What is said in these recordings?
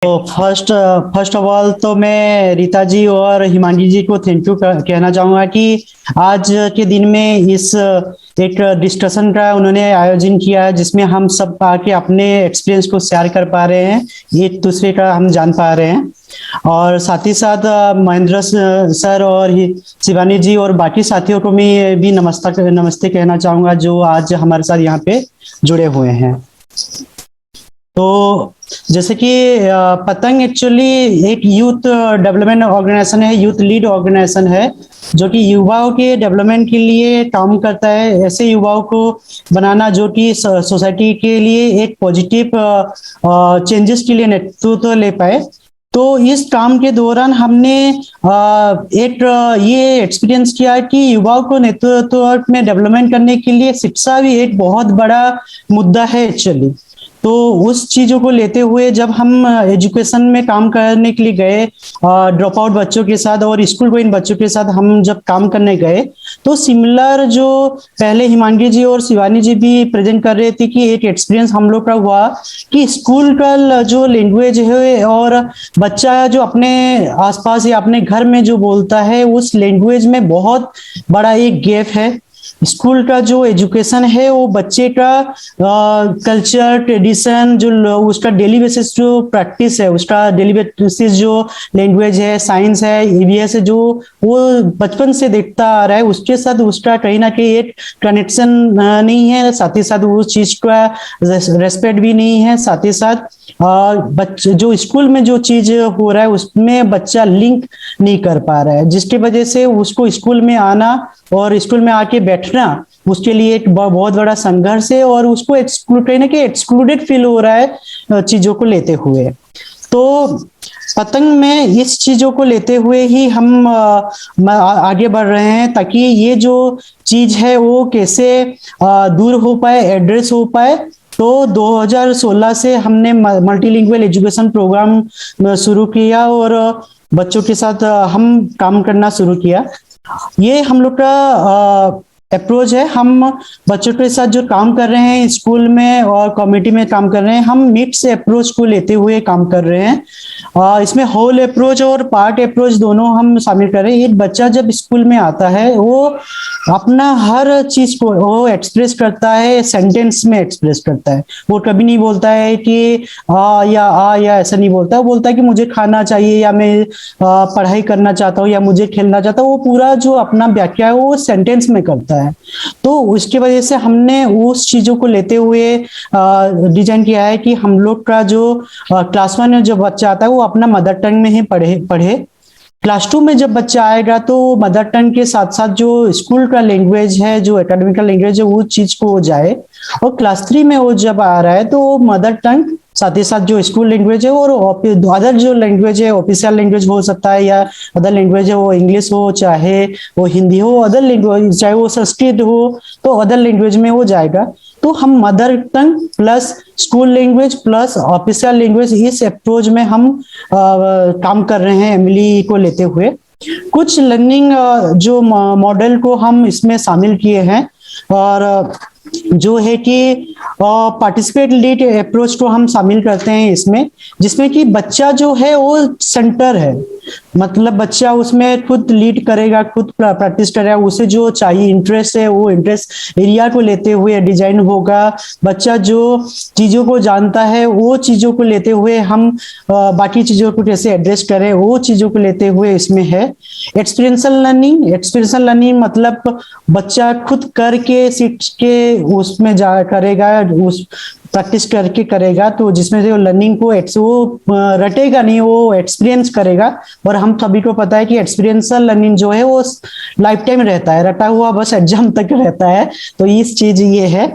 तो first of all तो मैं रीता जी और हिमांशी जी को थैंक यू कहना चाहूँगा कि आज के दिन में इस एक डिस्कशन का उन्होंने आयोजन किया है जिसमें हम सब आके अपने एक्सपीरियंस को शेयर कर पा रहे हैं, एक दूसरे का हम जान पा रहे हैं। और साथ ही साथ महेंद्र सर और शिवानी जी और बाकी साथियों को मैं भी नमस्ते कहना चाहूँगा जो आज हमारे साथ यहाँ पे जुड़े हुए हैं। तो जैसे कि पतंग एक्चुअली एक यूथ डेवलपमेंट ऑर्गेनाइजेशन है, यूथ लीड ऑर्गेनाइजेशन है जो कि युवाओं के डेवलपमेंट के लिए काम करता है। ऐसे युवाओं को बनाना जो कि सोसाइटी के लिए एक पॉजिटिव चेंजेस के लिए नेतृत्व ले पाए। तो इस काम के दौरान हमने ये एक्सपीरियंस किया कि युवाओं को नेतृत्व में डेवलपमेंट करने के लिए शिक्षा भी एक बहुत बड़ा मुद्दा है एक्चुअली। तो उस चीजों को लेते हुए जब हम एजुकेशन में काम करने के लिए गए, ड्रॉप आउट बच्चों के साथ और स्कूल गोइंग बच्चों के साथ हम जब काम करने गए, तो सिमिलर जो पहले हिमांशी जी और शिवानी जी भी प्रेजेंट कर रहे थे कि एक एक्सपीरियंस हम लोग का हुआ कि स्कूल का जो लैंग्वेज है और बच्चा जो अपने आसपास या अपने घर में जो बोलता है उस लैंग्वेज में बहुत बड़ा एक गैप है। स्कूल का जो एजुकेशन है वो बच्चे का कल्चर ट्रेडिशन जो उसका डेली बेसिस जो प्रैक्टिस है, उसका डेली बेसिस जो लैंग्वेज है, साइंस है, ईवीएस है, जो वो बचपन से देखता आ रहा है उसके साथ उसका कहीं ना कहीं एक कनेक्शन नहीं है। साथ ही साथ उस चीज का रेस्पेक्ट भी नहीं है। साथ ही साथ बच्चे जो स्कूल में जो चीज हो रहा है उसमें बच्चा लिंक नहीं कर पा रहा है, जिसकी वजह से उसको स्कूल में आना और स्कूल में आके बैठना उसके लिए एक बहुत बड़ा संघर्ष है और उसको एक्सक्लूड कहीं ना कहीं एक्सक्लूडेड फील हो रहा है चीजों को लेते हुए। तो पतंग में इस चीजों को लेते हुए ही हम आगे बढ़ रहे हैं ताकि ये जो चीज है वो कैसे दूर हो पाए, एड्रेस हो पाए। तो 2016 से हमने मल्टीलिंगुअल एजुकेशन प्रोग्राम शुरू किया और बच्चों के साथ हम काम करना शुरू किया। ये हम लोग का अप्रोच है। हम बच्चों के साथ जो काम कर रहे हैं स्कूल में और कम्युनिटी में काम कर रहे हैं, हम मिक्स अप्रोच को लेते हुए काम कर रहे हैं। इसमें होल अप्रोच और पार्ट अप्रोच दोनों हम शामिल कर रहे हैं। एक बच्चा जब स्कूल में आता है वो अपना हर चीज को वो एक्सप्रेस करता है, सेंटेंस में एक्सप्रेस करता है। वो कभी नहीं बोलता है कि या ऐसा नहीं बोलता। वो बोलता है कि मुझे खाना चाहिए या मैं पढ़ाई करना चाहता हूँ या मुझे खेलना चाहता हूँ। वो पूरा जो अपना व्याख्या है वो सेंटेंस में करता है। तो उसकी वजह से हमने उस चीजों को लेते हुए डिजाइन किया है कि हम लोग का जो क्लास 1 में जो बच्चा आता है वो अपना मदर टंग में ही पढ़े। क्लास 2 में जब बच्चा आएगा तो मदर टंग के साथ साथ जो स्कूल का लैंग्वेज है, जो एकेडमिक लैंग्वेज है, वो चीज को हो जाए। और क्लास 3 में वो जब आ रहा है तो मदर टंग साथ ही साथ जो स्कूल लैंग्वेज है और अदर जो लैंग्वेज है, ऑफिशियल लैंग्वेज हो सकता है या अदर लैंग्वेज है, वो इंग्लिश हो चाहे वो हिंदी हो, अदर लैंग्वेज चाहे वो संस्कृत हो, तो अदर लैंग्वेज में हो जाएगा। तो हम mother tongue plus school language plus official language इस अप्रोच में हम काम कर रहे हैं एमिली को लेते हुए। कुछ लर्निंग जो मॉडल को हम इसमें शामिल किए हैं और जो है कि पार्टिसिपेट लीड अप्रोच को हम शामिल करते हैं इसमें, जिसमें कि बच्चा जो है वो सेंटर है। मतलब बच्चा उसमें खुद लीड करेगा, खुद प्रैक्टिस करेगा, उसे जो चाहिए इंटरेस्ट है वो इंटरेस्ट एरिया को लेते हुए डिजाइन होगा। बच्चा जो चीजों को जानता है वो चीजों को लेते हुए हम बाकी चीजों को कैसे एड्रेस करें वो चीजों को लेते हुए इसमें है। एक्सपीरियंशियल लर्निंग मतलब बच्चा खुद करके सीख के उसमें जा करेगा, उस प्रैक्टिस करके करेगा, तो जिसमें से वो लर्निंग को वो रटेगा नहीं, वो एक्सपीरियंस करेगा। और हम सभी को पता है कि एक्सपीरियंशियल लर्निंग जो है वो लाइफ टाइम रहता है, रटा हुआ बस एग्जाम तक रहता है। तो इस चीज ये है।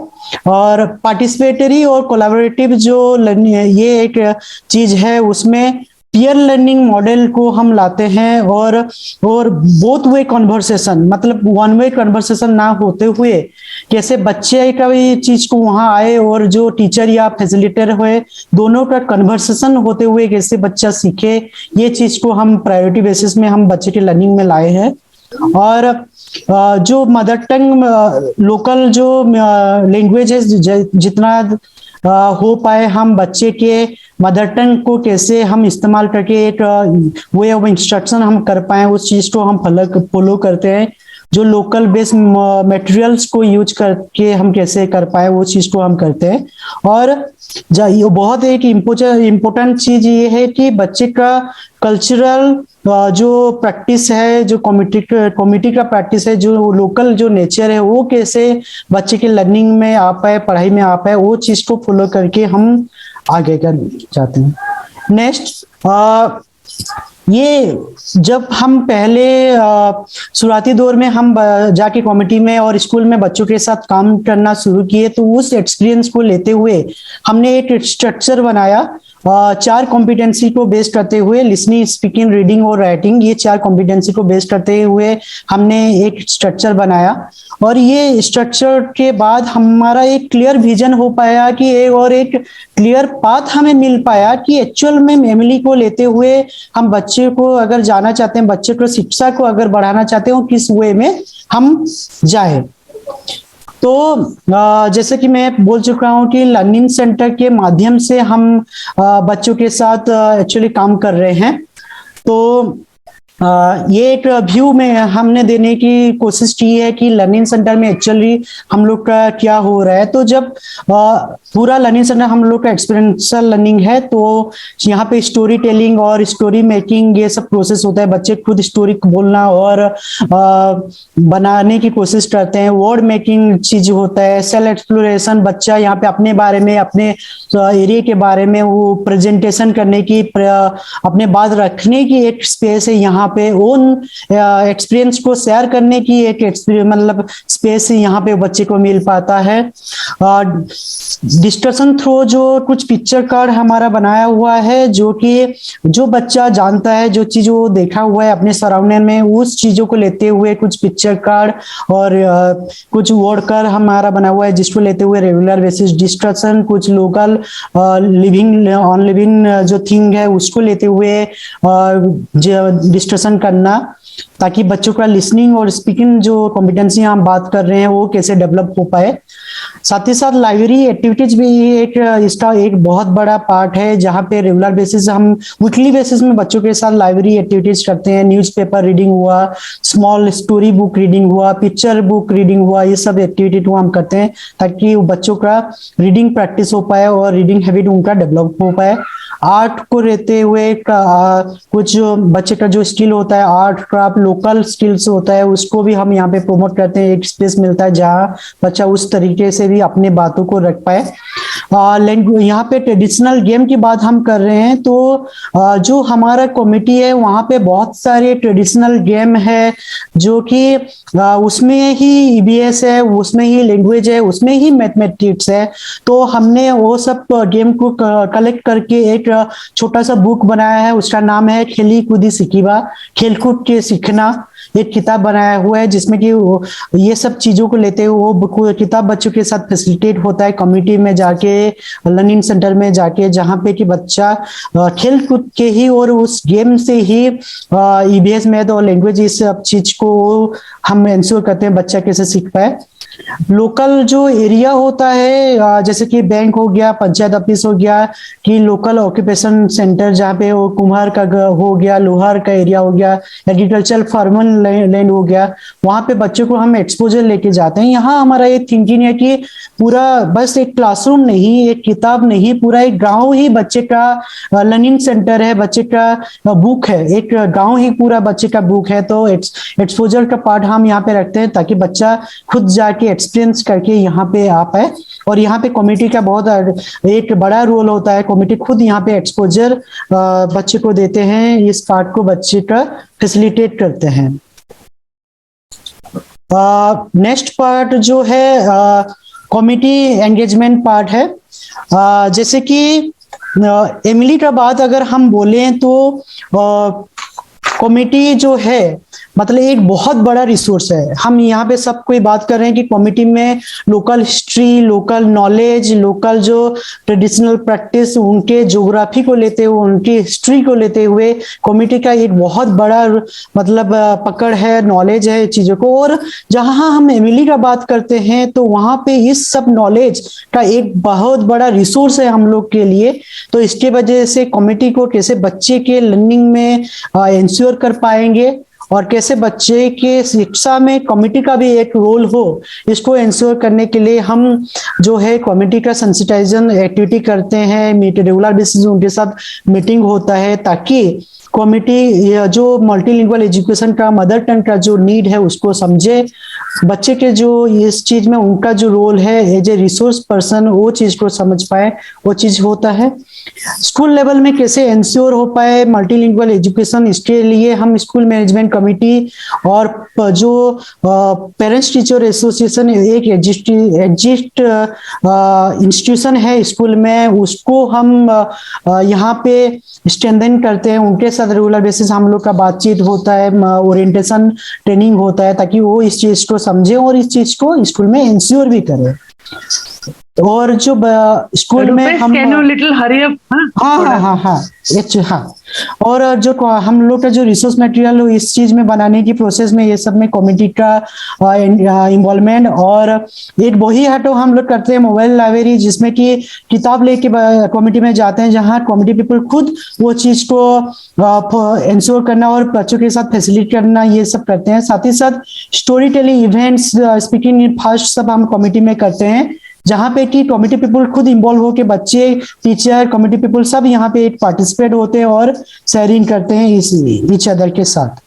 और पार्टिसिपेटरी और कोलैबोरेटिव जो लर्निंग है ये एक चीज है, उसमें पीयर लर्निंग मॉडल को हम लाते हैं और बोथ वे कन्वर्सेशन मतलब वन वे कन्वर्सेशन ना होते हुए कैसे बच्चे का भी चीज को वहां आए और जो टीचर या फैसिलिटेटर हुए दोनों का कन्वर्सेशन होते हुए कैसे बच्चा सीखे, ये चीज को हम प्रायोरिटी बेसिस में हम बच्चे के लर्निंग में लाए हैं। और जो मदर टंग लोकल जो लैंग्वेज है जितना हो पाए हम बच्चे के मदर टंग को कैसे हम इस्तेमाल करके एक वे ऑफ इंस्ट्रक्शन हम कर पाए, उस चीज को हम फॉलो करते हैं। जो लोकल बेस्ड मटेरियल्स को यूज करके हम कैसे कर पाए वो चीज को हम करते हैं। और ये बहुत एक इम्पोर्टेंट चीज ये है कि बच्चे का कल्चरल जो प्रैक्टिस है, जो कॉमिटी का प्रैक्टिस है, जो लोकल जो नेचर है वो कैसे बच्चे के लर्निंग में आ पाए, पढ़ाई में आ पाए, वो चीज को फॉलो करके हम आगे कर जाते हैं। नेक्स्ट, ये जब हम पहले शुरुआती दौर में हम जाके कमेटी में और स्कूल में बच्चों के साथ काम करना शुरू किए, तो उस एक्सपीरियंस को लेते हुए हमने एक स्ट्रक्चर बनाया 4 कॉम्पिटेंसी को बेस करते हुए, लिसनिंग, स्पीकिंग, रीडिंग और राइटिंग, ये 4 कॉम्पिटेंसी को बेस करते हुए हमने एक स्ट्रक्चर बनाया। और ये स्ट्रक्चर के बाद हमारा एक क्लियर विजन हो पाया कि एक क्लियर पाथ हमें मिल पाया कि एक्चुअल में एमिली को लेते हुए हम बच्चे को अगर जाना चाहते हैं, बच्चे को शिक्षा को अगर बढ़ाना चाहते हो, किस वे में हम जाए। तो जैसे कि मैं बोल चुका हूं कि लर्निंग सेंटर के माध्यम से हम बच्चों के साथ एक्चुअली काम कर रहे हैं। तो ये एक व्यू में हमने देने की कोशिश की है कि लर्निंग सेंटर में एक्चुअली हम लोग का क्या हो रहा है। तो जब पूरा लर्निंग सेंटर हम लोग का एक्सपीरियंशियल लर्निंग है, तो यहाँ पे स्टोरी टेलिंग और स्टोरी मेकिंग ये सब प्रोसेस होता है। बच्चे खुद स्टोरी बोलना और बनाने की कोशिश करते हैं। वर्ड मेकिंग चीज होता है, सेल्फ एक्सप्लोरेशन, बच्चा यहाँ पे अपने बारे में, अपने एरिया के बारे में वो प्रेजेंटेशन करने की, अपने बात रखने की एक स्पेस है यहाँ पे। ओन एक्सपीरियंस को शेयर करने की एक मतलब स्पेस यहाँ पे बच्चे को मिल पाता है। डिस्कशन थ्रू जो कुछ पिक्चर कार्ड हमारा बनाया हुआ है, जो कि जो बच्चा जानता है, जो चीज वो देखा हुआ है अपने सराउंडिंग में, उस चीजों को लेते हुए कुछ पिक्चर कार्ड और कुछ वर्ड कार्ड हमारा बना हुआ है, जिसको लेते हुए रेगुलर बेसिस डिस्कशन, कुछ लोकल लिविंग ऑन लिविंग जो थिंग है उसको लेते हुए डिस्कशन करना, ताकि बच्चों का लिसनिंग और स्पीकिंग जो कॉम्पिटेंसी हम बात कर रहे हैं वो कैसे डेवलप हो पाए। साथ ही साथ लाइब्रेरी एक्टिविटीज भी एक इसका एक बहुत बड़ा पार्ट है, जहाँ पे रेगुलर बेसिस हम वीकली बेसिस में बच्चों के साथ लाइब्रेरी एक्टिविटीज करते हैं। न्यूज़पेपर रीडिंग हुआ, स्मॉल स्टोरी बुक रीडिंग हुआ, पिक्चर बुक रीडिंग हुआ, ये सब एक्टिविटी को हम करते हैं ताकि बच्चों का रीडिंग प्रैक्टिस हो पाए और रीडिंग हैबिट उनका डेवलप हो पाए। आर्ट को रहते हुए कुछ बच्चे का जो स्किल होता है, आर्ट क्राफ्ट लोकल स्किल्स होता है, उसको भी हम यहाँ पे प्रमोट करते हैं। एक स्पेस मिलता है जहाँ बच्चा उस तरीके से भी अपने बातों को रख पाए। यहाँ पे ट्रेडिशनल गेम की बात हम कर रहे हैं, तो जो हमारा कमेटी है वहाँ पे बहुत सारे ट्रेडिशनल गेम है, जो कि उसमें ही ईबीएस है, उसमें ही लैंग्वेज है, उसमें ही मैथमेटिक्स है। तो हमने वो सब गेम को कलेक्ट करके एक छोटा सा बुक बनाया है, उसका नाम है खेली कूदी सीखीबा, खेलकूद के सीखना। एक किताब बनाया हुआ है जिसमें कि ये सब चीजों को लेते हुए वो किताब बच्चों के साथ फैसिलिटेट होता है कम्युनिटी में जाके, लर्निंग सेंटर में जाके, जहाँ पे कि बच्चा खेल कूद के ही और उस गेम से ही ईबीएस मैथ और लैंग्वेज इस सब चीज को हम इंश्योर करते हैं बच्चा कैसे सीख पाए। लोकल जो एरिया होता है, जैसे कि बैंक हो गया, पंचायत ऑफिस हो गया, कि लोकल ऑक्यूपेशन सेंटर जहाँ पे वो कुम्हार का हो गया, लोहार का एरिया हो गया, एग्रीकल्चर फार्मल लैंड हो गया, वहां पे बच्चों को हम एक्सपोजर लेके जाते हैं। यहाँ हमारा एक थिंकिंग है कि पूरा बस एक क्लासरूम नहीं, एक किताब नहीं, पूरा एक गाँव ही बच्चे का लर्निंग सेंटर है, बच्चे का बुक है, एक गाँव ही पूरा बच्चे का बुक है। तो एक्सपोजर का पार्ट हम यहाँ पे रखते हैं ताकि बच्चा खुद जाके एक्सपीरियंस करके यहाँ पे आ पाए। और यहाँ पे कमेटी का बहुत एक बड़ा रोल होता है, कमेटी खुद यहाँ पे एक्सपोजर बच्चे को देते हैं, इस पार्ट को बच्चे का फैसिलिटेट करते हैं। नेक्स्ट पार्ट जो है कमेटी एंगेजमेंट पार्ट है। जैसे कि एमिली का बात अगर हम बोलें तो कमेटी जो है मतलब एक बहुत बड़ा रिसोर्स है। हम यहाँ पे सब कोई बात कर रहे हैं कि कमिटी में local history, local knowledge, local जो ट्रेडिशनल प्रैक्टिस, उनके ज्योग्राफी को लेते हुए, उनकी हिस्ट्री को लेते हुए कमिटी का एक बहुत बड़ा मतलब पकड़ है, नॉलेज है चीजों को। और जहां हम एमिली का बात करते हैं तो वहां पे इस सब नॉलेज का एक बहुत बड़ा रिसोर्स है हम लोग के लिए। तो इसके वजह से कमिटी को कैसे बच्चे के लर्निंग में इंश्योर कर पाएंगे और कैसे बच्चे के शिक्षा में कमिटी का भी एक रोल हो, इसको इंश्योर करने के लिए हम जो है कमिटी का सेंसिटाइजेशन एक्टिविटी करते हैं। रेगुलर बेसिस उनके साथ मीटिंग होता है ताकि कमिटी जो मल्टीलिंगुअल एजुकेशन का मदर टंग का जो नीड है उसको समझे, बच्चे के जो इस चीज में उनका जो रोल है एज ए रिसोर्स पर्सन वो चीज को समझ पाए, वो चीज होता है। स्कूल लेवल में कैसे इंश्योर हो पाए मल्टीलिंगुअल एजुकेशन, इसके लिए हम स्कूल मैनेजमेंट कमेटी और जो पेरेंट्स टीचर एसोसिएशन एक एग्जिस्ट इंस्टीट्यूशन है स्कूल में, उसको हम यहाँ पे स्ट्रेंथन करते हैं। उनके साथ रेगुलर बेसिस हम लोग का बातचीत होता है, ओरिएंटेशन ट्रेनिंग होता है ताकि वो इस चीज को समझे और इस चीज को स्कूल में इंश्योर भी करें। और जो स्कूल में हम लिटिल हरी अप। हाँ। और जो हम लोग का जो रिसोर्स मटेरियल इस चीज में बनाने की प्रोसेस में ये सब में कमिटी का इन्वॉल्वमेंट। और एक वही है तो हम लोग करते हैं मोबाइल लाइब्रेरी, जिसमें कि किताब लेके कमिटी में जाते हैं, जहाँ कमिटी पीपल खुद वो चीज को इंश्योर करना और बच्चों के साथ फैसिलिटेट करना, ये सब करते हैं। साथ ही साथ story telling events, speaking in fast सब हम कमिटी में करते हैं, जहां पे कि कमिटी पीपल खुद इन्वॉल्व होकर बच्चे, टीचर, कमिटी पीपल सब यहाँ पे पार्टिसिपेट होते हैं और शेयरिंग करते हैं ईच अदर के साथ।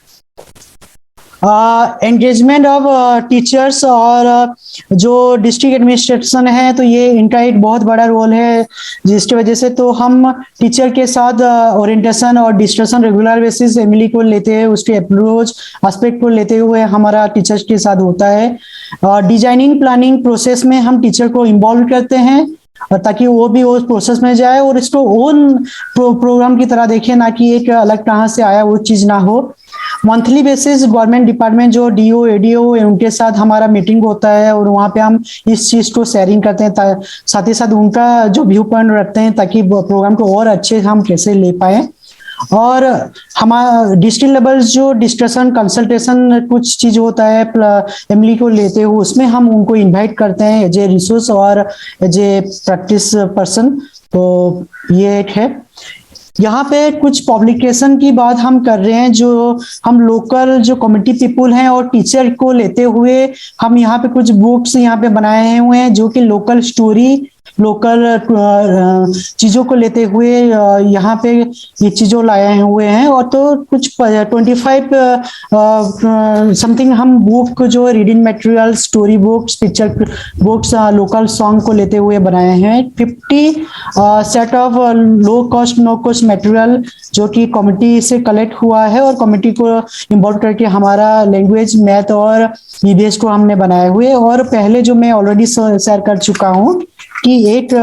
एंगेजमेंट ऑफ टीचर्स और जो डिस्ट्रिक्ट एडमिनिस्ट्रेशन है, तो ये इनका एक बहुत बड़ा रोल है, जिसकी वजह से तो हम टीचर के साथ ओरिएंटेशन और डिस्कशन रेगुलर बेसिस एमिली को लेते हैं, उसके अप्रोच एस्पेक्ट को लेते हुए हमारा टीचर्स के साथ होता है। डिजाइनिंग प्लानिंग प्रोसेस में हम टीचर को इन्वॉल्व करते हैं ताकि वो भी उस प्रोसेस में जाए और इसको ओन प्रोग्राम की तरह देखे, ना कि एक अलग कहाँ से आया वो चीज ना हो। मंथली बेसिस गवर्नमेंट डिपार्टमेंट जो डीओ एडीओ उनके साथ हमारा मीटिंग होता है और वहाँ पे हम इस चीज को शेयरिंग करते हैं, साथ ही साथ उनका जो व्यू पॉइंट रखते हैं ताकि प्रोग्राम को और अच्छे हम कैसे ले पाए। और हमारा डिस्ट्रिक्ट लेवल जो डिस्कशन कंसल्टेशन कुछ चीज होता है एमली को लेते हुए, उसमें हम उनको इनवाइट करते हैं एज ए रिसोर्स और एज ए प्रैक्टिस पर्सन। तो ये एक है। यहाँ पे कुछ पब्लिकेशन की बात हम कर रहे हैं, जो हम लोकल जो कमिटी पीपुल हैं और टीचर को लेते हुए हम यहाँ पे कुछ बुक्स यहाँ पे बनाए हुए हैं, जो कि लोकल स्टोरी, लोकल चीजों को लेते हुए यहाँ पे ये चीजों लाए हुए हैं। और तो कुछ 25 समथिंग हम बुक जो reading material, story books, picture books, local song को लेते हुए बनाए हैं। 50 set of low cost no cost material जो कि कमिटी से कलेक्ट हुआ है और कमिटी को इन्वॉल्व करके हमारा लैंग्वेज, मैथ और ईवीएस को हमने बनाए हुए। और पहले जो मैं ऑलरेडी शेयर कर चुका हूँ कि एक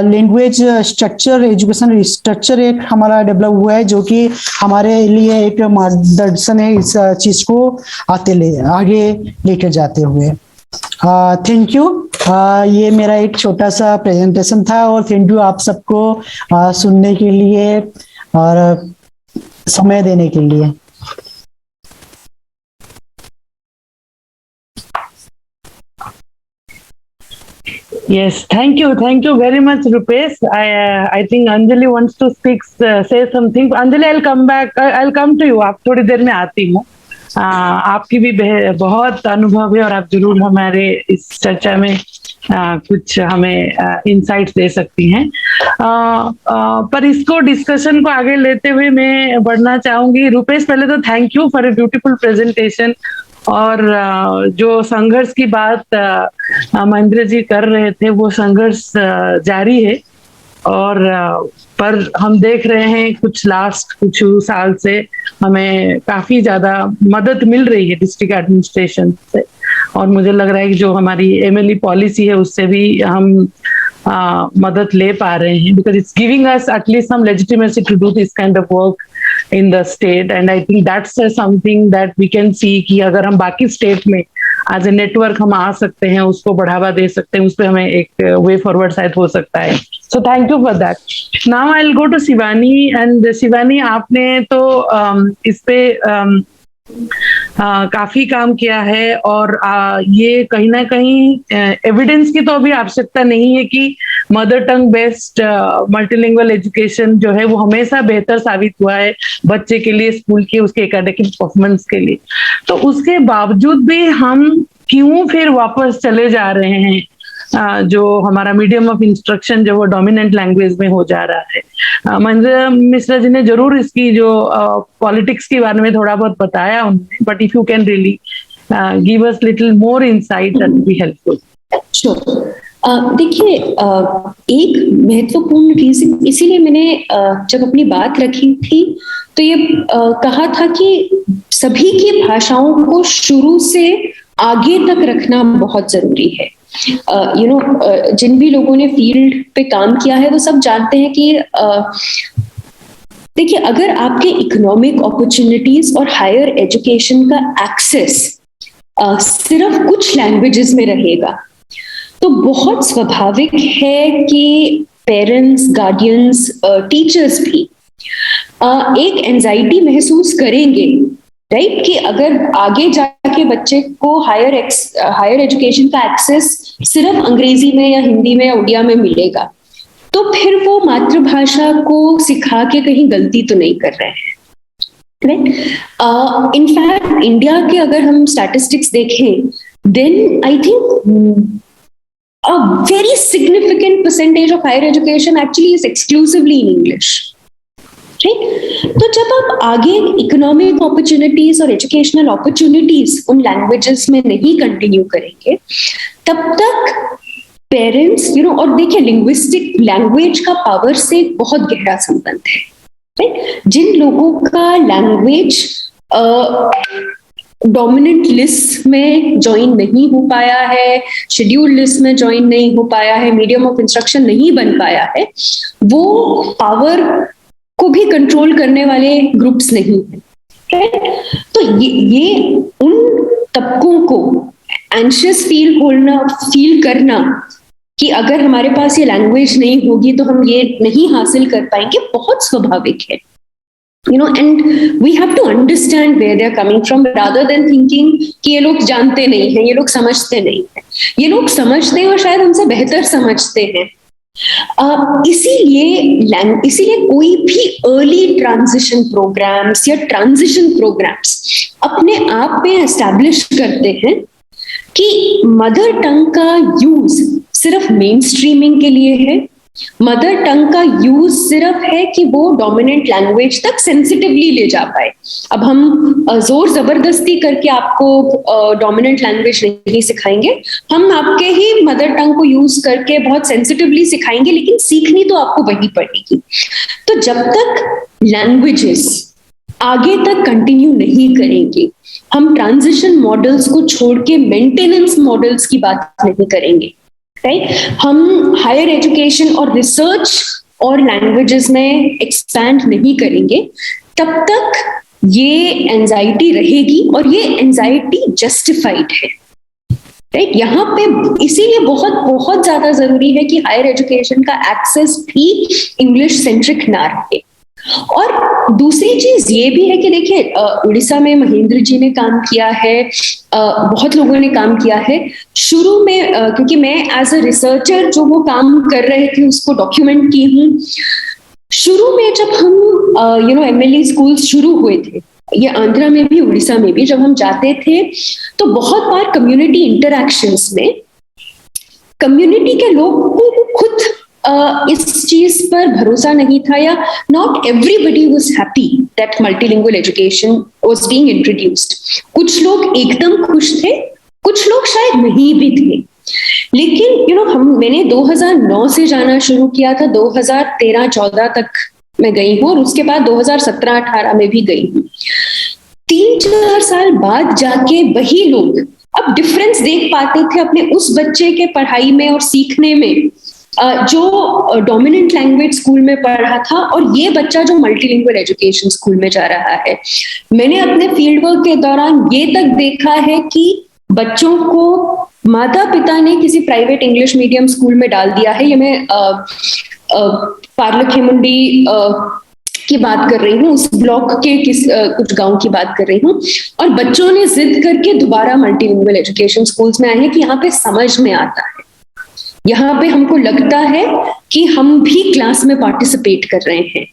लैंग्वेज स्ट्रक्चर, एजुकेशन स्ट्रक्चर एक हमारा डेवलप हुआ है, जो कि हमारे लिए एक मार्गदर्शन है इस चीज को आगे लेकर जाते हुए। Thank you. ये मेरा एक छोटा सा प्रेजेंटेशन था और थैंक यू आप सबको सुनने के लिए और समय देने के लिए। Yes, thank you very much, Rupesh. I think Anjali wants to speak, say something. Anjali, I'll come back. I'll come to you. आप थोड़ी देर में आती हूँ। आपकी भी बहुत अनुभव है और आप जरूर हमारे इस चर्चा में कुछ हमें इंसाइट्स दे सकती हैं। पर इसको डिस्कशन को आगे लेते हुए मैं बढ़ना चाहूंगी। रुपेश, पहले तो thank you for a beautiful presentation. और जो संघर्ष की बात महेंद्र जी कर रहे थे, वो संघर्ष जारी है। और पर हम देख रहे हैं कुछ साल से हमें काफी ज्यादा मदद मिल रही है डिस्ट्रिक्ट एडमिनिस्ट्रेशन से। और मुझे लग रहा है कि जो हमारी एमएलई पॉलिसी है उससे भी हम मदद ले पा रहे हैं, because it's giving us at least some legitimacy to do this kind of work in the state, and I think that's something that we can see कि अगर हम बाकी स्टेट में एज ए नेटवर्क हम आ सकते हैं, उसको बढ़ावा दे सकते हैं, उस पर हमें एक वे फॉरवर्ड शायद हो सकता है. So thank you for that. Now I will go to Shivani. And Shivani, आपने तो इस पे काफी काम किया है, और ये कहीं ना कहीं एविडेंस की तो अभी आवश्यकता नहीं है कि mother tongue based multilingual education जो है वो हमेशा बेहतर साबित हुआ है बच्चे के लिए, स्कूल के उसके एकेडमिक परफॉर्मेंस के लिए. तो उसके बावजूद भी हम क्यों फिर वापस चले जा रहे हैं, जो हमारा मीडियम ऑफ इंस्ट्रक्शन जो वो डोमिनेंट लैंग्वेज में हो जा रहा है. मंजूला मिश्रा जी ने जरूर इसकी जो पॉलिटिक्स के बारे में थोड़ा बहुत बताया उन्होंने, but if you can really give us little more insight that would be helpful. Sure. देखिए, एक महत्वपूर्ण रीजन, इसीलिए मैंने जब अपनी बात रखी थी तो ये कहा था कि सभी की भाषाओं को शुरू से आगे तक रखना बहुत जरूरी है. जिन भी लोगों ने फील्ड पे काम किया है वो सब जानते हैं कि देखिए, अगर आपके इकोनॉमिक अपॉर्चुनिटीज और हायर एजुकेशन का एक्सेस सिर्फ कुछ लैंग्वेजेस में रहेगा तो बहुत स्वाभाविक है कि पेरेंट्स, गार्डियंस, टीचर्स भी एक एंजाइटी महसूस करेंगे, राइट, कि अगर आगे जाके बच्चे को हायर एजुकेशन का एक्सेस सिर्फ अंग्रेजी में या हिंदी में या उड़िया में मिलेगा तो फिर वो मातृभाषा को सिखा के कहीं गलती तो नहीं कर रहे हैं, राइट. इनफैक्ट इंडिया के अगर हम स्टैटिस्टिक्स देखें, then I think a very significant percentage of higher education actually is exclusively in English. तो जब आप आगे इकोनॉमिक अपॉर्चुनिटीज और एजुकेशनल अपॉर्चुनिटीज उन लैंग्वेजेस में नहीं कंटिन्यू करेंगे तब तक पेरेंट्स और देखिए, लिंग्विस्टिक लैंग्वेज का पावर से बहुत गहरा संबंध है. जिन लोगों का लैंग्वेज डोमिनेंट लिस्ट में ज्वाइन नहीं हो पाया है, शेड्यूल लिस्ट में ज्वाइन नहीं हो पाया है, मीडियम ऑफ इंस्ट्रक्शन नहीं बन पाया है, वो पावर को भी कंट्रोल करने वाले ग्रुप्स नहीं है. तो ये उन तबकों को एंशियस फील करना कि अगर हमारे पास ये लैंग्वेज नहीं होगी तो हम ये नहीं हासिल कर पाएंगे, बहुत स्वाभाविक है. And we have to understand where they're coming from rather than thinking कि ये लोग जानते नहीं हैं, ये लोग समझते नहीं हैं. ये लोग समझते हैं और शायद हमसे बेहतर समझते हैं. इसीलिए कोई भी अर्ली ट्रांजिशन प्रोग्राम्स या ट्रांजिशन प्रोग्राम्स अपने आप में एस्टैब्लिश करते हैं कि मदर टंग का यूज सिर्फ मेन स्ट्रीमिंग के लिए है, मदर टंग का यूज सिर्फ है कि वो डोमिनेंट लैंग्वेज तक सेंसिटिवली ले जा पाए. अब हम जोर जबरदस्ती करके आपको डोमिनेंट लैंग्वेज नहीं सिखाएंगे, हम आपके ही मदर टंग को यूज करके बहुत सेंसिटिवली सिखाएंगे, लेकिन सीखनी तो आपको वही पड़ेगी. तो जब तक लैंग्वेजेस आगे तक कंटिन्यू नहीं करेंगे, हम ट्रांजिशन मॉडल्स को छोड़ के मेंटेनेंस मॉडल्स की बात नहीं करेंगे, राइट. हम हायर एजुकेशन और रिसर्च और लैंग्वेजेस में एक्सपैंड नहीं करेंगे तब तक ये एंजाइटी रहेगी, और ये एंजाइटी जस्टिफाइड है, राइट. यहाँ पे इसीलिए बहुत बहुत ज्यादा जरूरी है कि हायर एजुकेशन का एक्सेस भी इंग्लिश सेंट्रिक ना रहे. और दूसरी चीज ये भी है कि देखिए, उड़ीसा में महेंद्र जी ने काम किया है, बहुत लोगों ने काम किया है शुरू में, क्योंकि मैं एज अ रिसर्चर जो वो काम कर रहे थे उसको डॉक्यूमेंट की हूँ. शुरू में जब हम एमएलई स्कूल शुरू हुए थे, ये आंध्रा में भी उड़ीसा में भी, जब हम जाते थे तो बहुत बार कम्युनिटी इंटरैक्शंस में कम्युनिटी के लोगों को खुद इस चीज पर भरोसा नहीं था, या not everybody was happy that multilingual education was being introduced. कुछ लोग एकदम खुश थे, कुछ लोग शायद नहीं भी थे. लेकिन मैंने 2009 से जाना शुरू किया था, 2013-14 तक मैं गई हूँ, और उसके बाद 2017-18 में भी गई हूँ. 3-4 साल बाद जाके वही लोग अब डिफरेंस देख पाते थे अपने उस बच्चे के पढ़ाई में और सीखने में जो डोमिनेंट लैंग्वेज स्कूल में पढ़ा था और ये बच्चा जो मल्टीलिंगुअल एजुकेशन स्कूल में जा रहा है, मैंने अपने फील्ड वर्क के दौरान ये तक देखा है कि बच्चों को माता पिता ने किसी प्राइवेट इंग्लिश मीडियम स्कूल में डाल दिया है। ये मैं पार्लखेमुंडी की बात कर रही हूँ, उस ब्लॉक के कुछ गांव की बात कर रही हूँ, और बच्चों ने जिद करके दोबारा मल्टीलिंगुअल एजुकेशन स्कूल्स में आए हैं कि यहाँ पे समझ में आता है, यहाँ पे हमको लगता है कि हम भी क्लास में पार्टिसिपेट कर रहे हैं।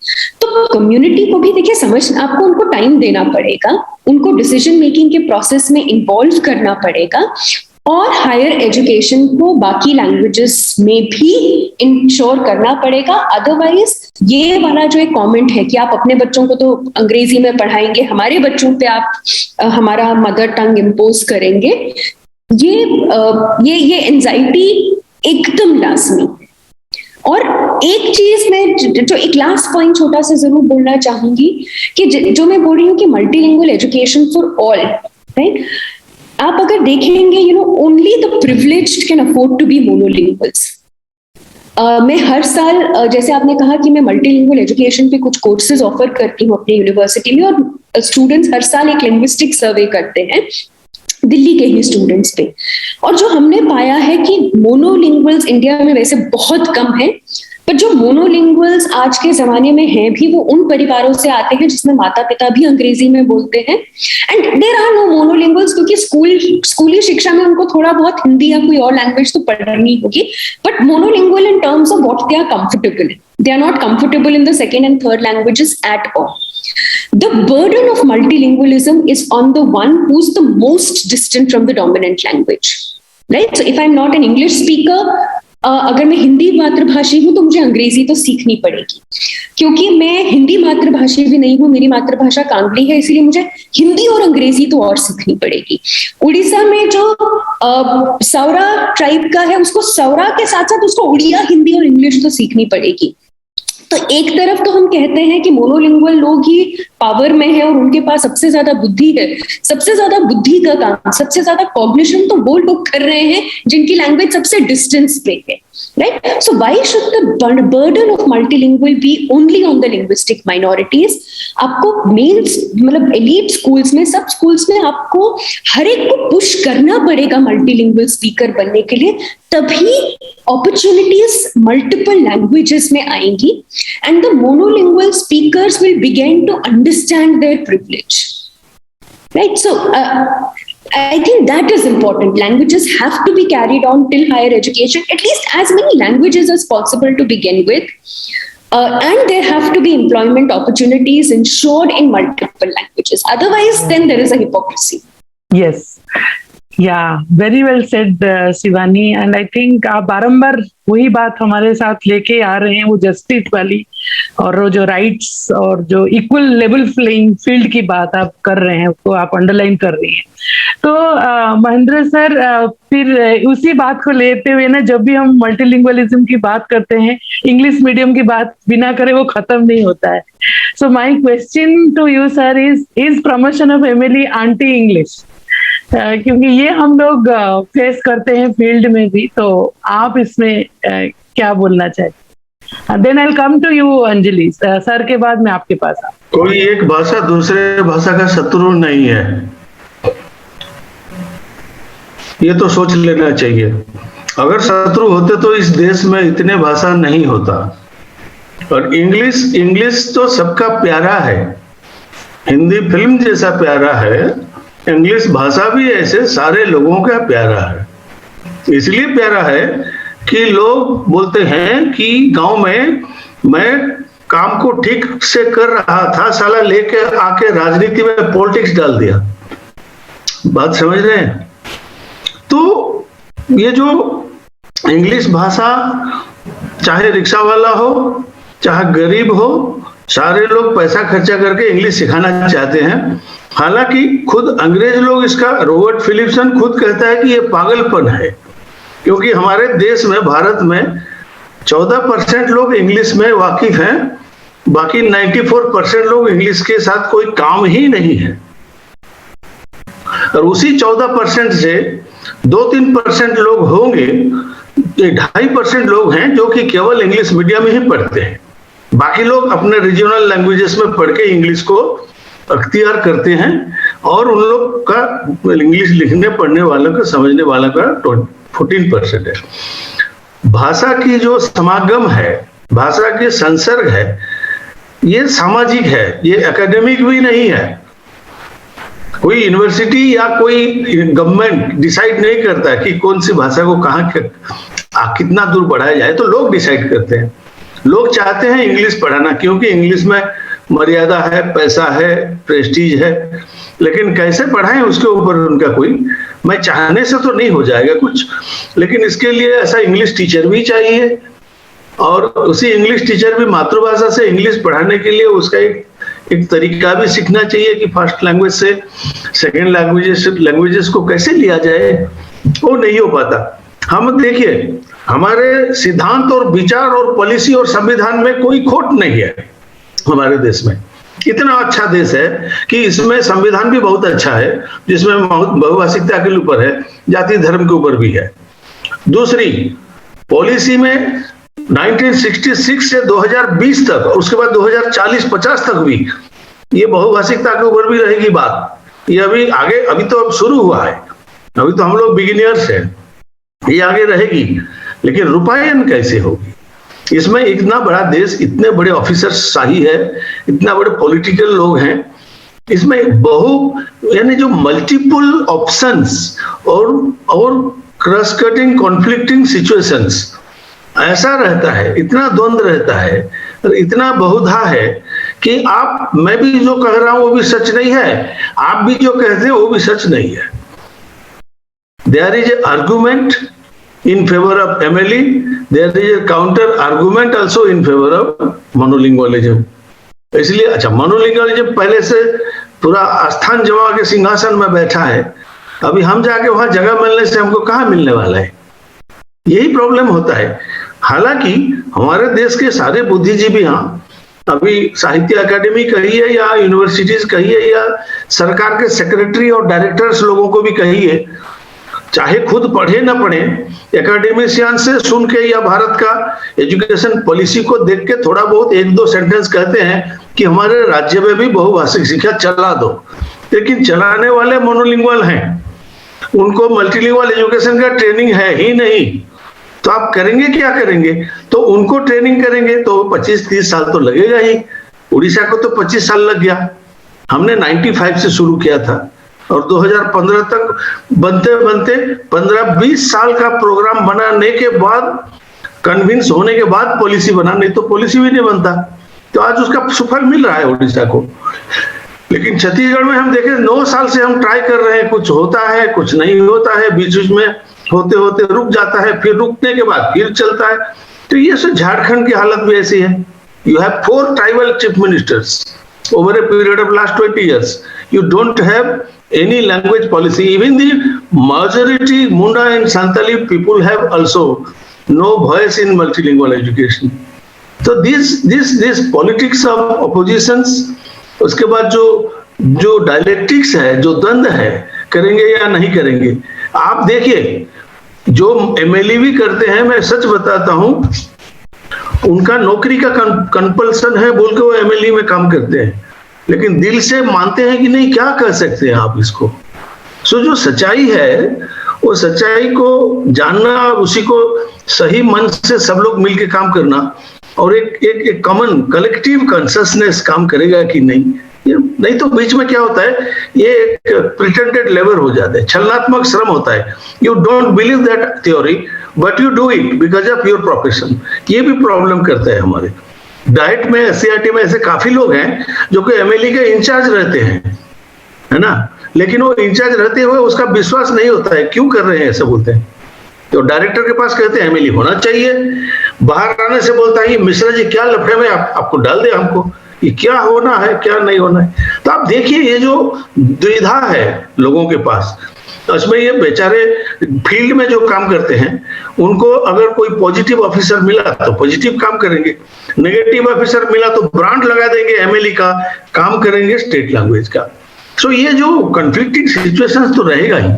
तो कम्युनिटी को भी देखिए आपको उनको टाइम देना पड़ेगा, उनको डिसीजन मेकिंग के प्रोसेस में इन्वॉल्व करना पड़ेगा, और हायर एजुकेशन को बाकी लैंग्वेजेस में भी इंश्योर करना पड़ेगा। अदरवाइज ये वाला जो एक कमेंट है कि आप अपने बच्चों को तो अंग्रेजी में पढ़ाएंगे, हमारे बच्चों पे आप हमारा मदर टंग इम्पोज करेंगे, ये एंजाइटी एकदम लाजमी है। और एक चीज मैं जो एक लास्ट पॉइंट छोटा सा जरूर बोलना चाहूंगी कि जो मैं बोल रही हूँ कि multilingual education for all, right, आप अगर देखेंगे only the privileged can afford to be monolinguals. मैं हर साल, जैसे आपने कहा कि मैं मल्टीलिंगुअल एजुकेशन पे कुछ कोर्सेज ऑफर करती हूँ अपनी यूनिवर्सिटी में, और स्टूडेंट्स हर साल एक लिंग्विस्टिक सर्वे करते हैं दिल्ली के ही स्टूडेंट्स पे, और जो हमने पाया है कि मोनोलिंगुअल्स इंडिया में वैसे बहुत कम है, पर जो मोनोलिंगुअल्स आज के जमाने में हैं भी वो उन परिवारों से आते हैं जिसमें माता पिता भी अंग्रेजी में बोलते हैं। एंड देयर आर नो मोनोलिंगुअल्स क्योंकि स्कूली शिक्षा में उनको थोड़ा बहुत हिंदी या कोई और लैंग्वेज तो पढ़नी होगी, but monolingual in terms of what they are comfortable, they are not comfortable in the second and third languages at all. The burden of multilingualism is on the one who's the most distant from the dominant language, right? So if I'm not an English speaker, अगर मैं हिंदी मातृभाषी हूं तो मुझे अंग्रेजी तो सीखनी पड़ेगी, क्योंकि मैं हिंदी मातृभाषी भी नहीं हूं, मेरी मातृभाषा कांगड़ी है, इसलिए मुझे हिंदी और अंग्रेजी तो और सीखनी पड़ेगी। उड़ीसा में जो सौरा ट्राइब का है, उसको सौरा के साथ साथ उसको उड़िया, हिंदी और इंग्लिश तो सीखनी पड़ेगी। तो एक तरफ तो हम कहते हैं कि मोनोलिंगुअल लोग ही पावर में है और उनके पास सबसे ज्यादा बुद्धि है, सबसे ज्यादा बुद्धि का काम, सबसे ज्यादा कॉग्निशन तो वो लोग कर रहे हैं जिनकी लैंग्वेज सबसे डिस्टेंस पे है, right? So why should the burden of multilingual be only on the linguistic minorities? आपको मेन्स मतलब एलीट स्कूल्स में, सब स्कूल्स में आपको हर एक को पुश करना पड़ेगा मल्टीलिंगुअल स्पीकर बनने के लिए, तभी अपॉर्चुनिटीज मल्टीपल लैंग्वेजेस में आएंगी, and the monolingual speakers will begin to understand their privilege, right? So I think that is important. Languages have to be carried on till higher education, at least as many languages as possible to begin with. And there have to be employment opportunities ensured in multiple languages. Otherwise, then there is a hypocrisy. Yes. Yeah, very well said, Shivani. And I think आप बारंबार वही बात हमारे साथ लेके आ रहे हैं, वो जस्टिस वाली और वो जो राइट्स और जो इक्वल लेवल प्लेइंग फील्ड की बात आप कर रहे हैं, उसको आप अंडरलाइन कर रही हैं। तो महेंद्र सर, फिर उसी बात को लेते हुए ना, जब भी हम मल्टीलिंगुअलिज्म की बात करते हैं, इंग्लिश मीडियम की बात बिना करे वो खत्म नहीं होता है। So my question to you sir is promotion of MLE anti English? क्योंकि ये हम लोग फेस करते हैं फील्ड में भी, तो आप इसमें क्या बोलना चाहते? Then I will come to you Anjali sir, के बाद मैं आपके पास आऊं। कोई एक भाषा दूसरे भाषा का शत्रु नहीं है, ये तो सोच लेना चाहिए। अगर शत्रु होते तो इस देश में इतने भाषा नहीं होता। और इंग्लिश तो सबका प्यारा है, हिंदी फिल्म जैसा प्यारा है, इंग्लिश भाषा भी ऐसे सारे लोगों का प्यारा है। इसलिए प्यारा है कि लोग बोलते हैं कि गांव में मैं काम को ठीक से कर रहा था, साला लेके आके राजनीति में पॉलिटिक्स डाल दिया। बात समझ रहे हैं? तो ये जो इंग्लिश भाषा, चाहे रिक्शा वाला हो चाहे गरीब हो, सारे लोग पैसा खर्चा करके इंग्लिश सिखाना चाहते हैं। हालांकि खुद अंग्रेज लोग इसका, रॉबर्ट फिलिप्सन खुद कहता है कि ये पागलपन है, क्योंकि हमारे देश में, भारत में 14% लोग इंग्लिश में वाकिफ हैं, बाकी 94% लोग इंग्लिश के साथ कोई काम ही नहीं है। और उसी 14% से 2-3% लोग होंगे ये 2.5% लोग हैं जो कि केवल इंग्लिश मीडियम में ही पढ़ते हैं। बाकी लोग अपने रीजनल लैंग्वेजेस में पढ़ के इंग्लिश को अख्तियार करते हैं, और उन लोग का इंग्लिश लिखने पढ़ने वालों का समझने वालों का 14% है। भाषा की जो समागम है, भाषा की संसर्ग है, ये सामाजिक है, ये एकेडमिक भी नहीं है। कोई यूनिवर्सिटी या कोई गवर्नमेंट डिसाइड नहीं करता कि कौन सी भाषा को कहाँ कितना दूर बढ़ाया जाए, तो लोग डिसाइड करते हैं। लोग चाहते हैं इंग्लिश पढ़ाना, क्योंकि इंग्लिश में मर्यादा है, पैसा है, प्रेस्टीज है, लेकिन कैसे पढ़ाएं उसके ऊपर उनका कोई, मैं चाहने से तो नहीं हो जाएगा कुछ, लेकिन इसके लिए ऐसा इंग्लिश टीचर भी चाहिए, और उसी इंग्लिश टीचर भी मातृभाषा से इंग्लिश पढ़ाने के लिए उसका एक तरीका भी सीखना चाहिए कि फर्स्ट लैंग्वेज से सेकेंड लैंग्वेजेस को कैसे लिया जाए। वो नहीं हो पाता। हम देखिए, हमारे सिद्धांत और विचार और पॉलिसी और संविधान में कोई खोट नहीं है। हमारे देश में इतना अच्छा देश है कि इसमें संविधान भी बहुत अच्छा है, जिसमें बहुभाषिकता के ऊपर है, जाति धर्म के ऊपर भी है। दूसरी पॉलिसी में 1966 से 2020 तक, उसके बाद 2040-50 तक भी ये बहुभाषिकता के ऊपर भी रहेगी बात। ये अभी तो अब शुरू हुआ है, अभी तो हम लोग बिगिनियर्स हैं, ये आगे रहेगी, लेकिन रूपायन कैसे होगी? इसमें इतना बड़ा देश, इतने बड़े ऑफिसर्स शाही है, इतना बड़े पॉलिटिकल लोग हैं, इसमें यानी जो मल्टीपल ऑप्शंस और क्रॉस कटिंग कॉन्फ्लिक्टिंग सिचुएशंस ऐसा रहता है, इतना द्वंद्व रहता है, इतना बहुधा है कि मैं भी जो कह रहा हूं वो भी सच नहीं है, आप भी जो कहते हैं वो भी सच नहीं है। There is a argument in favor of MLE, there is a counter argument also in favor of monolingualism। इसलिए अच्छा, मोनोलिंगुअलिज्म पहले से पूरा आस्थान जमा के सिंहासन में बैठा है, अभी हम जाके वहां जगह मिलने से हमको कहाँ मिलने वाला है? यही प्रॉब्लम होता है। हालांकि हमारे देश के सारे बुद्धिजीवी, अभी साहित्य अकादमी कहिए या यूनिवर्सिटीज कहिए या सरकार के सेक्रेटरी और डायरेक्टर्स लोगों को भी कहिए, चाहे खुद पढ़े ना पढ़े, एकेडमिशियन से सुन के या भारत का एजुकेशन पॉलिसी को देख के थोड़ा बहुत 1-2 सेंटेंस कहते हैं कि हमारे राज्य में भी बहुभाषिक शिक्षा चला दो, लेकिन चलाने वाले मोनोलिंगुअल हैं, उनको मल्टीलिंगुअल एजुकेशन का ट्रेनिंग है ही नहीं। तो आप करेंगे क्या करेंगे? तो उनको ट्रेनिंग करेंगे तो 25-30 साल तो लगेगा ही। उड़ीसा को तो 25 साल लग गया, हमने 95 से शुरू किया था, और 2015 तक बनते बनते 15-20 साल का प्रोग्राम बनाने के बाद, कन्विंस होने के बाद पॉलिसी बना, नहीं तो पॉलिसी भी नहीं बनता। तो आज उसका सुफल मिल रहा है उड़ीसा को। लेकिन छत्तीसगढ़ में हम देखें 9 साल से हम ट्राई कर रहे हैं, कुछ होता है कुछ नहीं होता है, बीच बीच में होते होते रुक जाता है, फिर रुकने के बाद फिर चलता है। तो ये सब झारखंड की हालत भी ऐसी है। You have 4 tribal chief ministers over a period of last 20 years. You don't have any language policy. Even the majority Munda and Santali people have also no voice in multilingual education. So this politics of oppositions, उसके बाद जो dialectics है, जो द्वंद्व है, करेंगे या नहीं करेंगे। आप देखिए, जो MLE भी करते हैं, मैं सच बताता हूं, उनका नौकरी का कंपल्सन है बोल के वो MLE में काम करते हैं, लेकिन दिल से मानते हैं कि नहीं, क्या कर सकते हैं आप इसको। सो जो सच्चाई है, वो सच्चाई को जानना, उसी को सही मन से सब लोग मिलकर काम करना, और एक कॉमन कलेक्टिव कॉन्शियसनेस काम करेगा कि नहीं तो बीच में क्या होता है, ये एक प्रिटेंडेड लेबर हो जाता है, छलनात्मक श्रम होता है। You don't believe that theory but you do it because of your profession. ये भी प्रॉब्लम करता है हमारे डाइट में। SCRT में ऐसे काफी लोग हैं जो कि MLE के इंचार्ज रहते हैं, है ना, लेकिन वो इंचार्ज रहते हुए उसका विश्वास नहीं होता है, क्यों कर रहे हैं ऐसे बोलते हैं। तो डायरेक्टर के पास कहते हैं MLE होना चाहिए, बाहर आने से बोलता है मिश्रा जी क्या लफड़े में आपको डाल दे, हमको ये क्या होना है क्या नहीं होना है। तो आप देखिए, ये जो द्विधा है लोगों के पास, उसमें ये बेचारे फील्ड में जो काम करते हैं, उनको अगर कोई पॉजिटिव ऑफिसर मिला तो पॉजिटिव काम करेंगे, नेगेटिव ऑफिसर मिला तो ब्रांड लगा देंगे MLE का, काम करेंगे स्टेट लैंग्वेज का। सो ये जो कॉन्फ्लिक्टिंग सिचुएशंस तो रहेगा ही,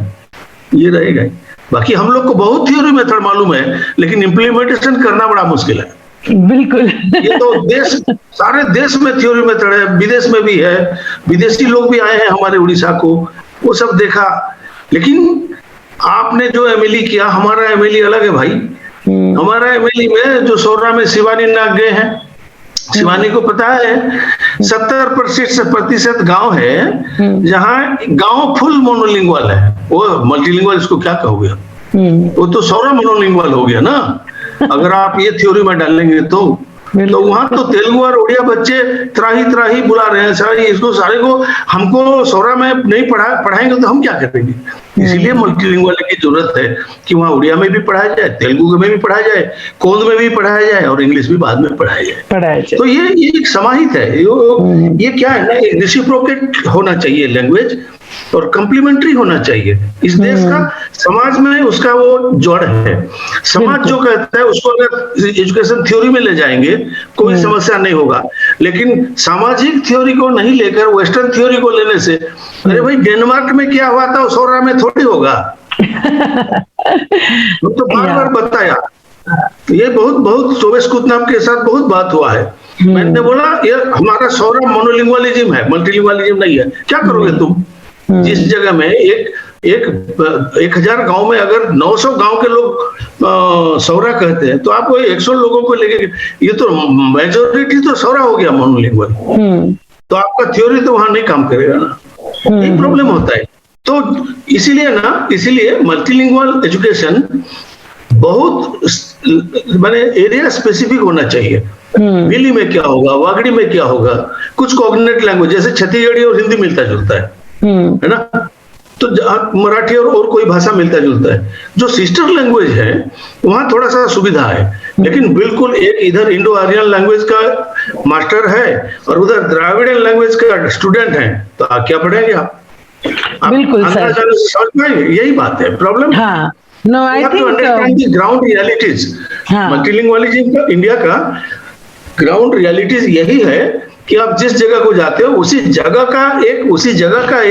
ये रहेगा ही। बाकी हम लोग को बहुत थ्योरी मेथड मालूम है, लेकिन इम्प्लीमेंटेशन करना बड़ा मुश्किल है। बिल्कुल। ये तो सारे देश में थ्योरी मेथड है, विदेश में भी है, विदेशी लोग भी आए हैं हमारे उड़ीसा को, वो सब देखा। लेकिन आपने जो एमएलई किया, हमारा एमएलई अलग है भाई। हमारा एमएलई में जो सौरा में शिवानी नाग गए हैं, शिवानी को पता है 70% गांव है जहां गांव फुल मोनोलिंगुअल है, वो मल्टीलिंगुअल इसको क्या कहोगे, वो तो सौरा मोनोलिंगुअल हो गया ना। अगर आप ये थ्योरी में डालेंगे तो वहां तो तेलुगु और उड़िया बच्चे त्राही त्राही बुला रहे हैं, सारे इसको सारे को हमको सौरा में नहीं पढ़ाएंगे तो हम क्या करेंगे। इसीलिए मल्टीलिंगुअल की जरूरत है कि वहाँ उड़िया में भी पढ़ाया जाए, तेलुगु में भी पढ़ाया जाए, कोंद में भी पढ़ाया जाए और इंग्लिश भी बाद में पढ़ाया जाए। तो ये एक समाहित है, ये क्या है ना, रेसिप्रोकेट होना चाहिए लैंग्वेज और कंप्लीमेंट्री होना चाहिए। इस देश का समाज में उसका वो जड़ है। समाज जो कहता है उसको अगर एजुकेशन थ्योरी में ले जाएंगे कोई समस्या नहीं होगा, लेकिन सामाजिक थ्योरी को नहीं लेकर वेस्टर्न थ्योरी को लेने से, अरे भाई डेनमार्क में क्या हुआ था सौरा में थोड़ी होगा। तो बार बार बताया, ये बहुत शोभेश कुतनाम के साथ बहुत बात हुआ है। मैंने बोला ये हमारा सौरा मोनोलिंगुअलिज्म है, मल्टीलिंगुअलिज्म नहीं है। क्या करोगे तुम जिस जगह में 1000 गांव में अगर 900 गांव के लोग सौरा कहते हैं, तो आप 100 लोगों को लेके, ये तो मेजोरिटी तो सौरा हो गया मोनोलिंगुअल, तो आपका थ्योरी तो वहां नहीं काम करेगा ना, ये प्रॉब्लम होता है। तो इसीलिए मल्टीलिंगुअल एजुकेशन बहुत माने एरिया स्पेसिफिक होना चाहिए। बिली में क्या होगा, वागड़ी में क्या होगा, कुछ कॉग्निनेट लैंग्वेज जैसे छत्तीसगढ़ी और हिंदी मिलता जुलता है ना, तो मराठी और कोई भाषा मिलता जुलता है। जो सिस्टर लैंग्वेज है वहां थोड़ा सा सुविधा है, लेकिन बिल्कुल एक इधर इंडो आर्यन लैंग्वेज का मास्टर है और उधर द्राविडियन लैंग्वेज का स्टूडेंट है, तो क्या पढ़ेंगे आप? बिल्कुल सर, यही बात है, प्रॉब्लम। हाँ, no, I think ground realities, multilingualism का इंडिया का ग्राउंड रियलिटीज यही है कि आप जिस जगह को जाते हो उसी जगह का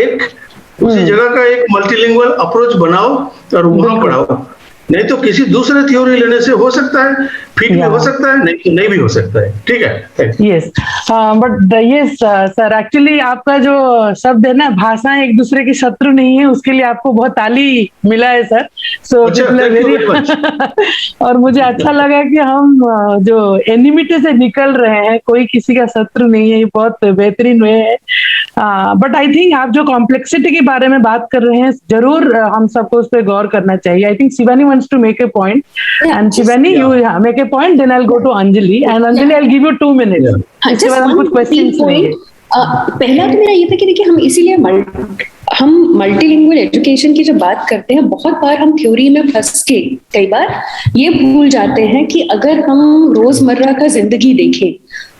एक मल्टीलिंगुअल अप्रोच बनाओ और वहां पढ़ाओ। नहीं तो किसी दूसरे थ्योरी लेने से हो सकता है फिट भी हो सकता है, नहीं भी हो सकता है। ठीक है, yes, but yes sir, actually आपका जो शब्द है ना, भाषाएं एक दूसरे के शत्रु नहीं है, उसके लिए आपको बहुत ताली मिला है सर। सो वेरी और मुझे अच्छा लगा कि हम जो एनिमिटी से निकल रहे हैं, कोई किसी का शत्रु नहीं है, ये बहुत बेहतरीन वे है। बट आई थिंक आप जो कॉम्प्लेक्सिटी के बारे में बात कर रहे हैं, जरूर हम सबको उस पर गौर करना चाहिए। I think Shivani wants to make a point, and Shivani, you make a point, then I'll go to Anjali, and Anjali, I'll give you 2 minutes. इसके बाद हम कुछ क्वेश्चंस लेंगे। पहला तो मेरा ये था कि देखिए, हम इसीलिए हम मल्टीलिंगुअल एजुकेशन की जब बात करते हैं, बहुत बार हम थ्योरी में फंस के कई बार ये भूल जाते हैं कि अगर हम रोजमर्रा का जिंदगी देखें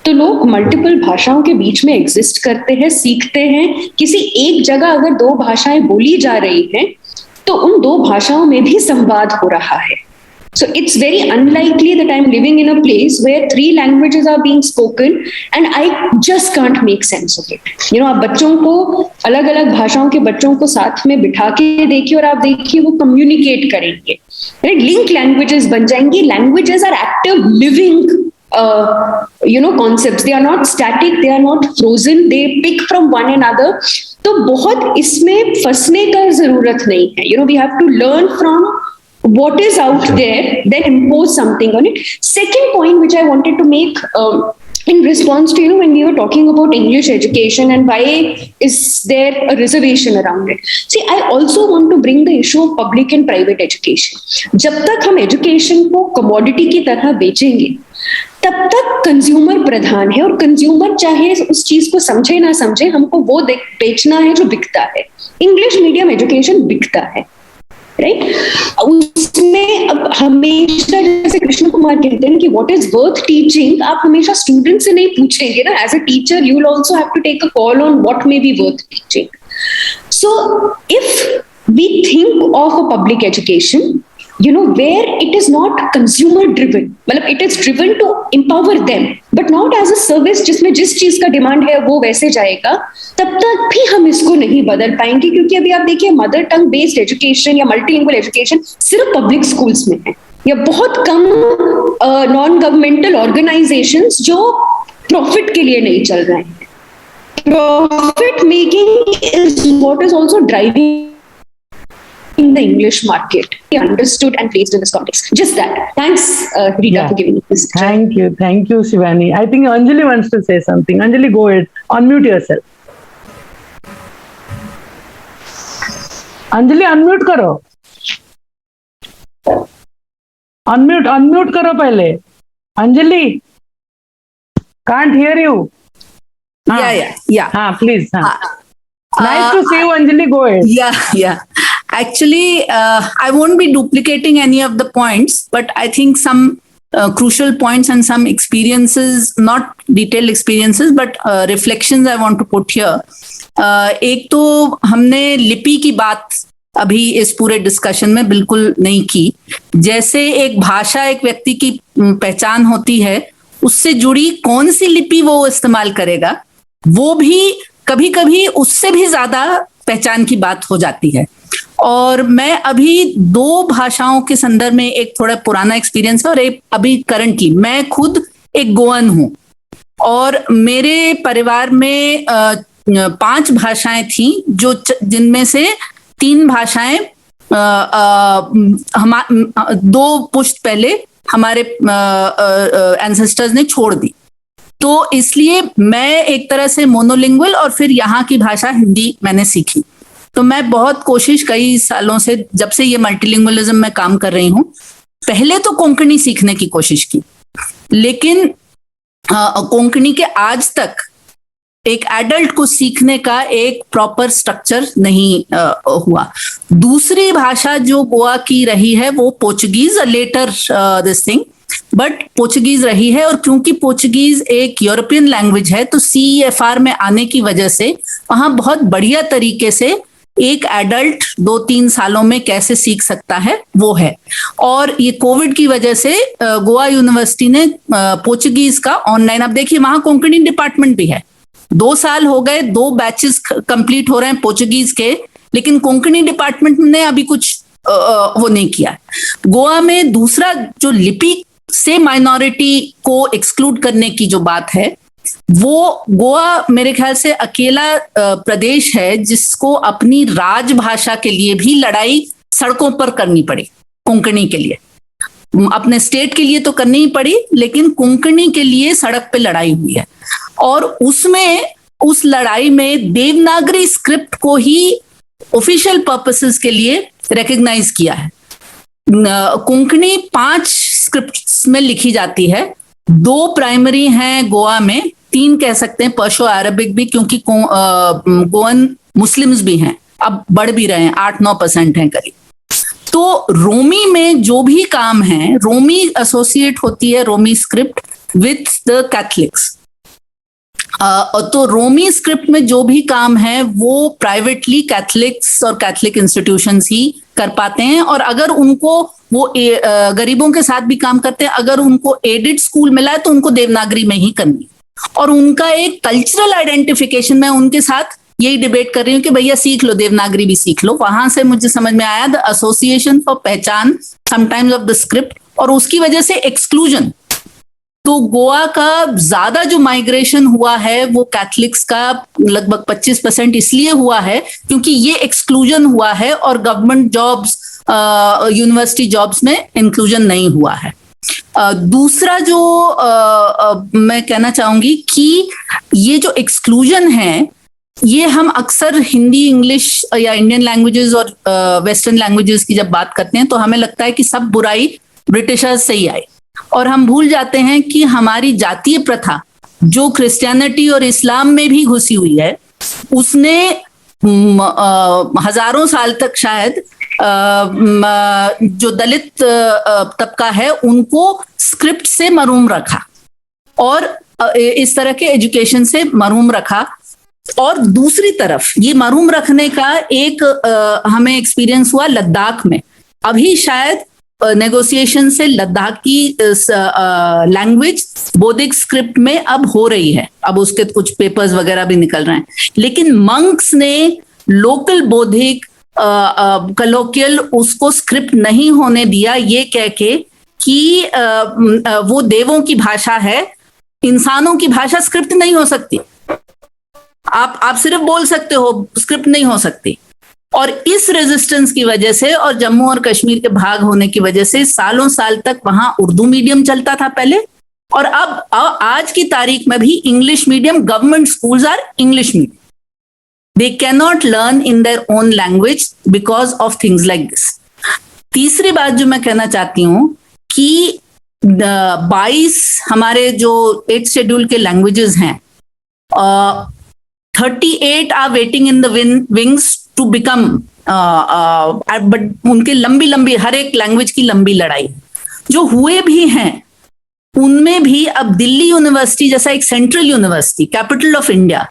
तो लोग मल्टीपल भाषाओं के बीच में एग्जिस्ट करते हैं, सीखते हैं। किसी एक जगह अगर 2 भाषाएं बोली जा रही हैं तो उन 2 भाषाओं में भी संवाद हो रहा है। So it's very unlikely that I'm living in a place where 3 languages are being spoken and I just can't make sense of it. You know, आप बच्चों को अलग-अलग भाषाओं के बच्चों को साथ में बिठा के देखिए और आप देखिए वो कम्युनिकेट करेंगे, राइट? लिंक लैंग्वेजेस बन जाएंगी। Languages are active living concepts. They are not static, they are not frozen, they pick from one another. तो बहुत इसमें फंसने का जरूरत नहीं है। We have to learn from what is out there, then impose something on it. Second point which I wanted to make in response to, when we were talking about English education and why is there a reservation around it. See, I also want to bring the issue of public and private education. जब तक हम education को commodity की तरह बेचेंगे, तब तक consumer प्रधान है, और कंज्यूमर चाहे उस चीज को समझे ना समझे, हमको वो बेचना है जो बिकता है। इंग्लिश मीडियम एजुकेशन बिकता है, राइट? उसमें अब हमेशा, जैसे कृष्ण कुमार कहते हैं कि व्हाट इज वर्थ टीचिंग, आप हमेशा स्टूडेंट से नहीं पूछेंगे ना। As a teacher you will also have to take a call on what may be worth teaching. So if we think of a public education, where it is not consumer driven, मतलब it is driven to empower them, but not as a service जिसमें जिस चीज का demand है वो वैसे जाएगा, तब तक भी हम इसको नहीं बदल पाएंगे। क्योंकि अभी आप देखिए मदर टंग बेस्ड एजुकेशन या मल्टीलिंगुअल एजुकेशन सिर्फ पब्लिक स्कूल्स में है, या बहुत कम नॉन गवर्नमेंटल ऑर्गेनाइजेशंस जो प्रॉफिट के लिए नहीं चल रहे हैं। Profit making is what is also driving in the English market, understood and placed in this context. Just that. Thanks, Rita, for giving me this. Thank you, Shivani. I think Anjali wants to say something. Anjali, go ahead. Unmute yourself. Anjali, unmute करो. Unmute करो पहले. Anjali, can't hear you. Yeah. Please. Nice to see you, Anjali. Go ahead. Yeah. Actually, I won't be duplicating any of the points, but I think some crucial points and some experiences, not detailed experiences, but reflections I want to put here. एक तो हमने लिपि की बात अभी इस पूरे discussion में बिल्कुल नहीं की। जैसे एक भाषा एक व्यक्ति की पहचान होती है, उससे जुड़ी कौन सी लिपि वो इस्तेमाल करेगा, वो भी कभी कभी उससे भी ज्यादा पहचान की बात हो जाती है। और मैं अभी 2 भाषाओं के संदर्भ में, एक थोड़ा पुराना एक्सपीरियंस है और एक अभी करंटली, मैं खुद एक गोवन हूं और मेरे परिवार में 5 भाषाएं थी, जो जिनमें से 3 भाषाएं 2 पुश्त पहले हमारे एंसेस्टर्स ने छोड़ दी। तो इसलिए मैं एक तरह से मोनोलिंगुअल, और फिर यहाँ की भाषा हिंदी मैंने सीखी। तो मैं बहुत कोशिश कई सालों से, जब से ये मल्टीलिंगुअलिज्म में काम कर रही हूँ, पहले तो कोंकणी सीखने की कोशिश की, लेकिन कोंकणी के आज तक एक एडल्ट को सीखने का एक प्रॉपर स्ट्रक्चर नहीं हुआ। दूसरी भाषा जो गोवा की रही है वो Portuguese, later this thing, but Portuguese रही है। और क्योंकि पोर्चुगीज एक यूरोपियन लैंग्वेज है, तो CEFR में आने की वजह से वहां बहुत बढ़िया तरीके से एक एडल्ट 2-3 सालों में कैसे सीख सकता है वो है। और ये कोविड की वजह से गोवा यूनिवर्सिटी ने पोर्चुगीज का ऑनलाइन, अब देखिए वहां कोंकणी डिपार्टमेंट भी है, 2 साल हो गए, 2 बैचेस कंप्लीट हो रहे हैं पोर्चुगीज के, लेकिन कोंकणी डिपार्टमेंट ने अभी कुछ वो नहीं किया। गोवा में दूसरा जो लिपि से माइनॉरिटी को एक्सक्लूड करने की जो बात है, वो गोवा मेरे ख्याल से अकेला प्रदेश है जिसको अपनी राजभाषा के लिए भी लड़ाई सड़कों पर करनी पड़ी। कोंकणी के लिए, अपने स्टेट के लिए तो करनी ही पड़ी, लेकिन कोंकणी के लिए सड़क पे लड़ाई हुई है। और उसमें, उस लड़ाई में देवनागरी स्क्रिप्ट को ही ऑफिशियल पर्पसेस के लिए रिकॉग्नाइज किया है। कोंकणी 5 स्क्रिप्ट्स में लिखी जाती है, 2 प्राइमरी हैं गोवा में, 3 कह सकते हैं, पर्शो अरबिक भी, क्योंकि गोवन मुस्लिम्स भी हैं, अब बढ़ भी रहे हैं, 8-9% हैं करीब। तो रोमी में जो भी काम है, रोमी एसोसिएट होती है, रोमी स्क्रिप्ट विथ द कैथलिक्स। तो रोमी स्क्रिप्ट में जो भी काम है वो प्राइवेटली कैथलिक्स और कैथलिक इंस्टीट्यूशंस ही कर पाते हैं। और अगर उनको वो गरीबों के साथ भी काम करते हैं, अगर उनको एडेड स्कूल मिला है तो उनको देवनागरी में ही करनी। और उनका एक कल्चरल आइडेंटिफिकेशन, मैं उनके साथ यही डिबेट कर रही हूँ कि भैया सीख लो, देवनागरी भी सीख लो। वहां से मुझे समझ में आया द एसोसिएशन फॉर पहचान समटाइम्स ऑफ द स्क्रिप्ट, और उसकी वजह से एक्सक्लूजन। तो गोवा का ज्यादा जो माइग्रेशन हुआ है वो कैथलिक्स का लगभग 25% इसलिए हुआ है क्योंकि ये एक्सक्लूजन हुआ है और गवर्नमेंट जॉब्स, यूनिवर्सिटी जॉब्स में इंक्लूजन नहीं हुआ है। दूसरा जो मैं कहना चाहूंगी कि ये जो एक्सक्लूजन है, ये हम अक्सर हिंदी, इंग्लिश या इंडियन लैंग्वेजेस और वेस्टर्न लैंग्वेजेस की जब बात करते हैं तो हमें लगता है कि सब बुराई ब्रिटिशर्स से ही आई, और हम भूल जाते हैं कि हमारी जातीय प्रथा जो क्रिश्चियनिटी और इस्लाम में भी घुसी हुई है, उसने हजारों साल तक शायद जो दलित तबका है उनको स्क्रिप्ट से महरूम रखा और इस तरह के एजुकेशन से महरूम रखा। और दूसरी तरफ ये महरूम रखने का एक हमें एक्सपीरियंस हुआ लद्दाख में। अभी शायद नेगोशिएशन से लद्दाखी लैंग्वेज बौद्धिक स्क्रिप्ट में अब हो रही है, अब उसके कुछ पेपर्स वगैरह भी निकल रहे हैं। लेकिन मंक्स ने लोकल बौद्धिक कलोकियल उसको स्क्रिप्ट नहीं होने दिया, ये कह के कि वो देवों की भाषा है, इंसानों की भाषा स्क्रिप्ट नहीं हो सकती। आप सिर्फ बोल सकते हो, स्क्रिप्ट नहीं हो सकती। और इस रेजिस्टेंस की वजह से और जम्मू और कश्मीर के भाग होने की वजह से सालों साल तक वहां उर्दू मीडियम चलता था पहले, और अब आज की तारीख में भी English medium, government schools are English medium. They can not learn in their own language because of things like this. तीसरी बात जो मैं कहना चाहती हूं कि 22 हमारे जो 8th शेड्यूल के लैंग्वेजेस हैं, 38 are waiting in the wings to become, but उनके लंबी हर एक लैंग्वेज की लंबी लड़ाई जो हुए भी हैं, उनमें भी अब दिल्ली यूनिवर्सिटी जैसा एक central university, capital of India,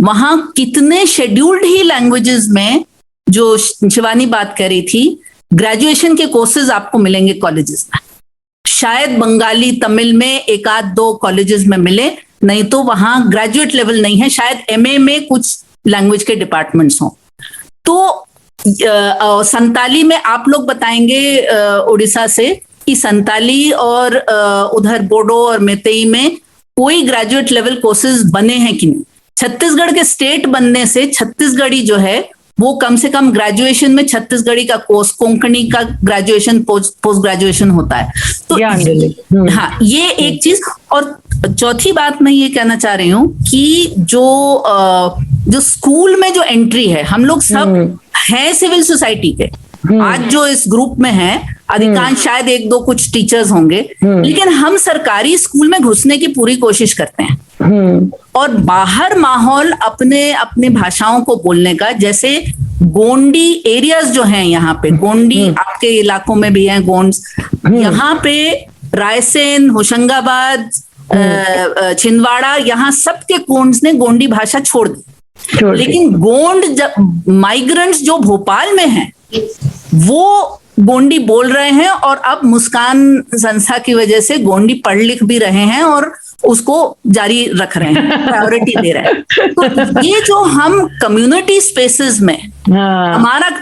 वहां कितने शेड्यूल्ड ही लैंग्वेजेस में, जो शिवानी बात कर रही थी, ग्रेजुएशन के कोर्सेज आपको मिलेंगे कॉलेजेस में। शायद बंगाली तमिल में 1-2 कॉलेजेस में मिले, नहीं तो वहां ग्रेजुएट लेवल नहीं है। शायद एमए में कुछ लैंग्वेज के डिपार्टमेंट्स हों। तो संताली में आप लोग बताएंगे उड़ीसा से कि संताली और उधर बोडो और मैतेई में कोई ग्रेजुएट लेवल कोर्सेज बने हैं कि नहीं। छत्तीसगढ़ के स्टेट बनने से छत्तीसगढ़ी जो है वो कम से कम ग्रेजुएशन में छत्तीसगढ़ी का कोर्स, कोंकणी का ग्रेजुएशन, पोस्ट ग्रेजुएशन होता है। तो हाँ, ये एक चीज। और चौथी बात मैं ये कहना चाह रही हूँ कि जो स्कूल में जो एंट्री है, हम लोग सब हैं सिविल सोसाइटी के, आज जो इस ग्रुप में है अधिकांश, शायद 1-2 कुछ टीचर्स होंगे, लेकिन हम सरकारी स्कूल में घुसने की पूरी कोशिश करते हैं और बाहर माहौल अपने भाषाओं को बोलने का, जैसे गोंडी एरियाज जो हैं यहाँ पे, गोंडी आपके इलाकों में भी हैं गोंड्स, यहाँ पे रायसेन, होशंगाबाद, छिंदवाड़ा, यहाँ सबके गोंड्स ने गोंडी भाषा छोड़ दी। लेकिन गोंड माइग्रेंट्स जो भोपाल में हैं वो गोंडी बोल रहे हैं, और अब मुस्कान संस्था की वजह से गोंडी पढ़ लिख भी रहे हैं और उसको जारी रख रहे हैं, प्रायोरिटी दे रहे हैं। तो ये जो हम कम्युनिटी स्पेसेस में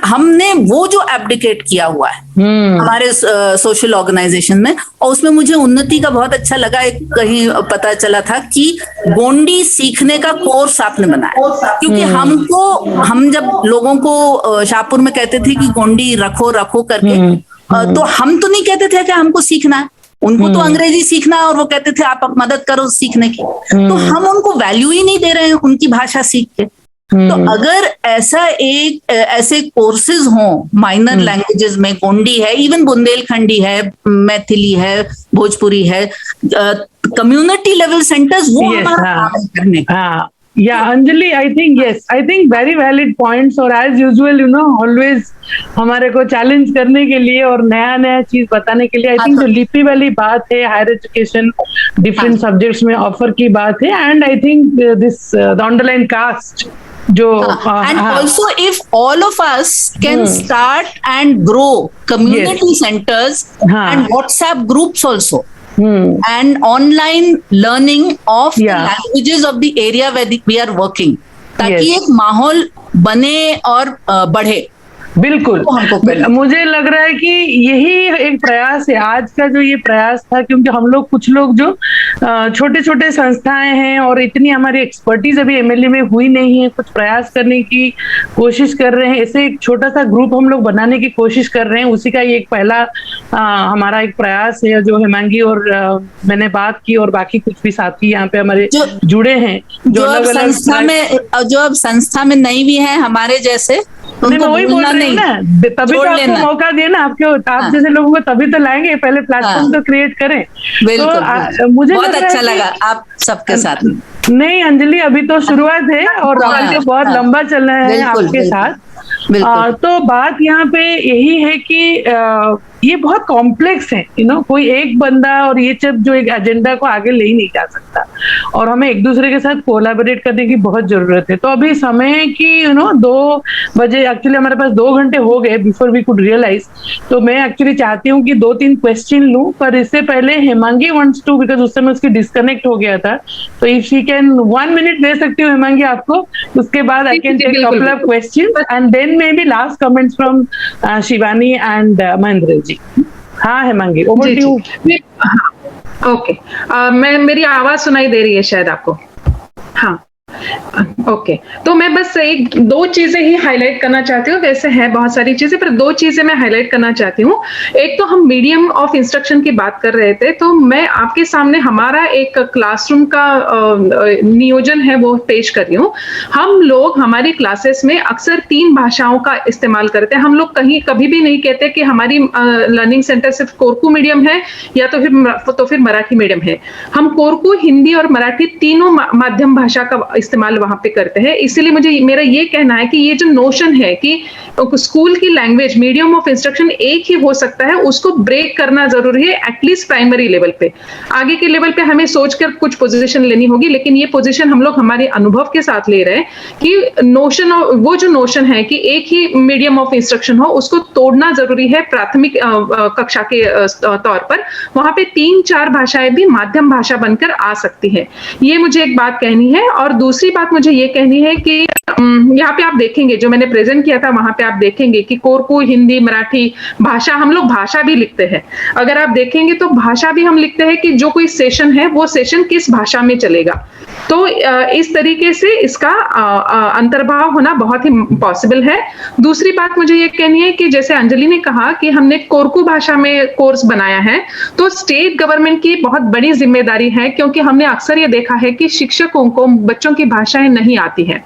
हमने वो जो एब्डिकेट किया हुआ है हमारे सोशल ऑर्गेनाइजेशन में, और उसमें मुझे उन्नति का बहुत अच्छा लगा। एक कहीं पता चला था कि गोंडी सीखने का कोर्स आपने बनाया, क्योंकि हम जब लोगों को शाहपुर में कहते थे कि गोंडी रखो करके, तो हम तो नहीं कहते थे कि हमको सीखना है, उनको तो अंग्रेजी सीखना है, और वो कहते थे आप मदद करो सीखने की। तो हम उनको वैल्यू ही नहीं दे रहे हैं उनकी भाषा सीख के। तो अगर ऐसे कोर्सेज हों माइनर लैंग्वेजेस में, गोंडी है, इवन बुंदेलखंडी है, मैथिली है, भोजपुरी है, कम्युनिटी लेवल सेंटर्स, वो हमारा काम करने का। Yeah, Anjali, I think very valid points, और as usual, always हमारे को चैलेंज करने के लिए और नया चीज बताने के लिए, आई थिंक जो लिपि वाली बात है, हायर एजुकेशन डिफरेंट सब्जेक्ट्स में ऑफर की बात है, and I think this the underline caste जो and also if all of us can start and grow community centers and WhatsApp groups also, and online learning of the languages of the area where we are working, ताकि एक माहौल बने और बढ़े। बिल्कुल, मुझे लग रहा है कि यही एक प्रयास है आज का, जो ये प्रयास था, क्योंकि हम लोग कुछ लोग जो छोटे छोटे संस्थाएं हैं और इतनी हमारी एक्सपर्टीज अभी एमएलए में हुई नहीं है, कुछ प्रयास करने की कोशिश कर रहे हैं, ऐसे एक छोटा सा ग्रुप हम लोग बनाने की कोशिश कर रहे हैं। उसी का ये एक पहला हमारा एक प्रयास है, जो हेमांगी और मैंने बात की, और बाकी कुछ भी साथी यहाँ पे हमारे जुड़े हैं, जो अब संस्था में नहीं भी है हमारे जैसे, मैं वही बोल रही हूँ ना, तभी तो आपको मौका दिए ना, आप जैसे लोगों को तभी तो लाएंगे, पहले प्लेटफॉर्म तो क्रिएट करें। तो मुझे बहुत अच्छा लगा आप सबके साथ। नहीं अंजलि, अभी तो शुरुआत है और आगे बहुत लंबा चलना है आपके साथ। बिल्कुल। तो बात यहाँ पे यही है कि ये बहुत कॉम्प्लेक्स है, कोई एक बंदा और ये सब जो एक एजेंडा को आगे ले ही नहीं जा सकता, और हमें एक दूसरे के साथ कोलैबोरेट करने की बहुत जरूरत है। तो अभी समय है कि 2 बजे, एक्चुअली हमारे पास 2 घंटे हो गए बिफोर वी कुड रियलाइज। तो मैं एक्चुअली चाहती हूँ कि 2-3 क्वेश्चन लूं, पर इससे पहले हेमांगी वांट्स टू, बिकॉज उस समय उसकी डिस्कनेक्ट हो गया था, तो इफ शी कैन 1 मिनट दे सकती हूँ हेमांगी आपको, उसके बाद I can take couple of question and then maybe last comments from Shivani and Mahendra ji. हाँ Hemangi, over to you. Okay, मेरी आवाज सुनाई दे रही है शायद आपको? हाँ, ओके। तो मैं बस 1-2 चीजें ही हाईलाइट करना चाहती हूँ, वैसे है बहुत सारी चीजें, पर 2 चीजें मैं हाईलाइट करना चाहती हूँ। एक तो हम मीडियम ऑफ इंस्ट्रक्शन की बात कर रहे थे, तो मैं आपके सामने हमारा एक क्लासरूम का नियोजन है वो पेश कर रही हूँ। हम लोग हमारी क्लासेस में अक्सर 3 भाषाओं का इस्तेमाल करते हैं। हम लोग कभी भी नहीं कहते कि हमारी लर्निंग सेंटर सिर्फ कोरकू मीडियम है या तो फिर मराठी मीडियम है। हम कोरकू, हिंदी और मराठी तीनों माध्यम भाषा का इस्तेमाल वहां पे करते हैं। इसीलिए मेरा ये कहना है कि ये जो नोशन है कि स्कूल की लैंग्वेज, मीडियम ऑफ इंस्ट्रक्शन एक ही हो सकता है, उसको ब्रेक करना जरूरी है, एटलीस्ट प्राइमरी लेवल पे। आगे के लेवल पे हमें सोचकर कुछ पोजीशन लेनी होगी, लेकिन ये पोजीशन हम लोग हमारे अनुभव के साथ ले रहे हैं कि वो जो नोशन है कि एक ही मीडियम ऑफ इंस्ट्रक्शन हो, उसको तोड़ना जरूरी है प्राथमिक कक्षा के तौर पर। वहां पे 3-4 भाषाएं भी माध्यम भाषा बनकर आ सकती है। ये मुझे एक बात कहनी है। और दूसरी बात मुझे ये कहनी है कि यहाँ पे आप देखेंगे, जो मैंने प्रेजेंट किया था वहां पे आप देखेंगे कि कोरकू, हिंदी, मराठी भाषा, हम लोग भाषा भी लिखते हैं। अगर आप देखेंगे तो भाषा भी हम लिखते हैं कि जो कोई सेशन है वो सेशन किस भाषा में चलेगा। तो इस तरीके से इसका अंतर्भाव होना बहुत ही पॉसिबल है। दूसरी बात मुझे ये कहनी है कि जैसे अंजलि ने कहा कि हमने कोरकू भाषा में कोर्स बनाया है, तो स्टेट गवर्नमेंट की बहुत बड़ी जिम्मेदारी है, क्योंकि हमने अक्सर ये देखा है कि शिक्षकों को बच्चों की भाषाएं नहीं आती है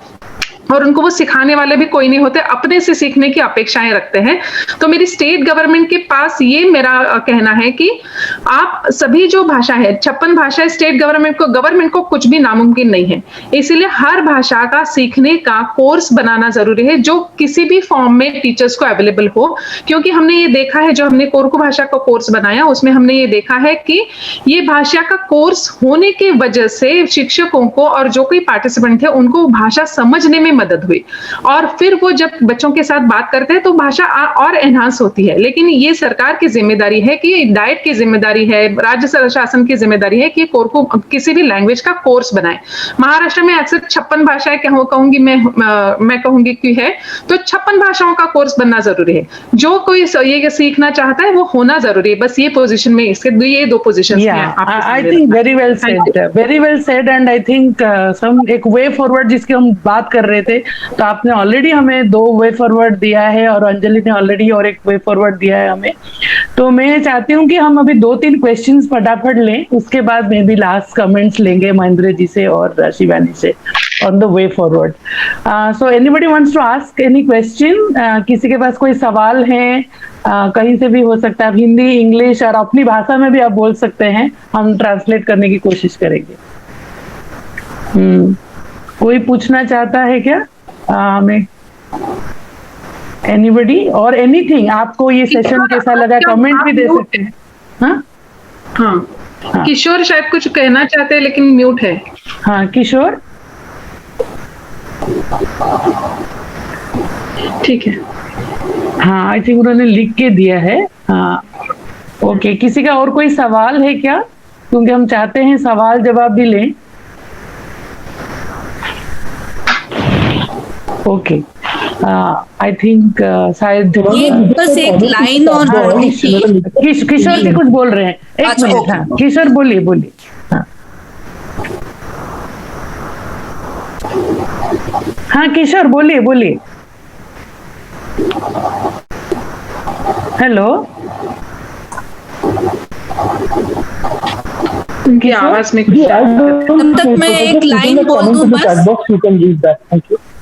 और उनको वो सिखाने वाले भी कोई नहीं होते, अपने से सीखने की अपेक्षाएं रखते हैं। तो मेरी स्टेट गवर्नमेंट के पास ये मेरा कहना है कि आप सभी जो भाषा है, 56 भाषाएं, स्टेट गवर्नमेंट को कुछ भी नामुमकिन नहीं है। इसीलिए हर भाषा का सीखने का कोर्स बनाना जरूरी है, जो किसी भी फॉर्म में टीचर्स को अवेलेबल हो। क्योंकि हमने ये देखा है, जो हमने कोरकू भाषा का कोर्स बनाया उसमें हमने ये देखा है कि ये भाषा का कोर्स होने की वजह से शिक्षकों को और जो कोई पार्टिसिपेंट थे उनको भाषा समझने में मदद हुई, और फिर वो जब बच्चों के साथ बात करते हैं तो भाषा और एनहांस होती है। लेकिन ये सरकार की जिम्मेदारी है, कि डाइट की जिम्मेदारी है, राज्य शासन की जिम्मेदारी है कि कोरकू किसी भी लैंग्वेज का कोर्स बनाए। महाराष्ट्र में अक्सर 56 भाषाएं कहूंगी मैं कहूंगी कि है, तो 56 भाषाओं का कोर्स बनना जरूरी है। जो कोई ये सीखना चाहता है वो होना जरूरी है। बस ये पोजीशन में ये 2 पोजीशंस हैं। I think very well said and I think some एक वे फॉरवर्ड जिसकी हम बात कर रहे थे, तो आपने ऑलरेडी हमें 2 वे फॉरवर्ड दिया है और अंजलि ने ऑलरेडी और एक वे फॉरवर्ड दिया है हमें। तो मैं चाहती हूँ कि हम अभी 2-3 क्वेश्चंस फटाफट लें, उसके बाद में भी लास्ट कमेंट्स लेंगे महेंद्र जी से और शिवानी से on the way forward. So anybody wants to ask any question? किसी के पास कोई सवाल है? कहीं से भी हो सकता है, आप हिंदी, इंग्लिश और अपनी भाषा में भी आप बोल सकते हैं, हम ट्रांसलेट करने की कोशिश करेंगे। कोई पूछना चाहता है क्या हमें? एनीबडी और एनीथिंग? आपको ये सेशन कैसा लगा, कमेंट भी दे सकते हैं। हाँ, किशोर शायद कुछ कहना चाहते हैं लेकिन म्यूट है। हाँ किशोर, ठीक है। हाँ आई थिंक उन्होंने लिख के दिया है। हाँ ओके, किसी का और कोई सवाल है क्या? क्योंकि हम चाहते हैं सवाल जवाब भी लें। ओके, आई थिंक शायद ये बस एक लाइन और बोलनी थी। किशोर जी कुछ बोल रहे हैं, एक मिनट। हाँ किशोर बोलिए बोलिए। हाँ किशोर बोलिए बोलिए। हेलो, उनकी आवाज में कुछ तब तक मैं एक लाइन बोल दूं बस।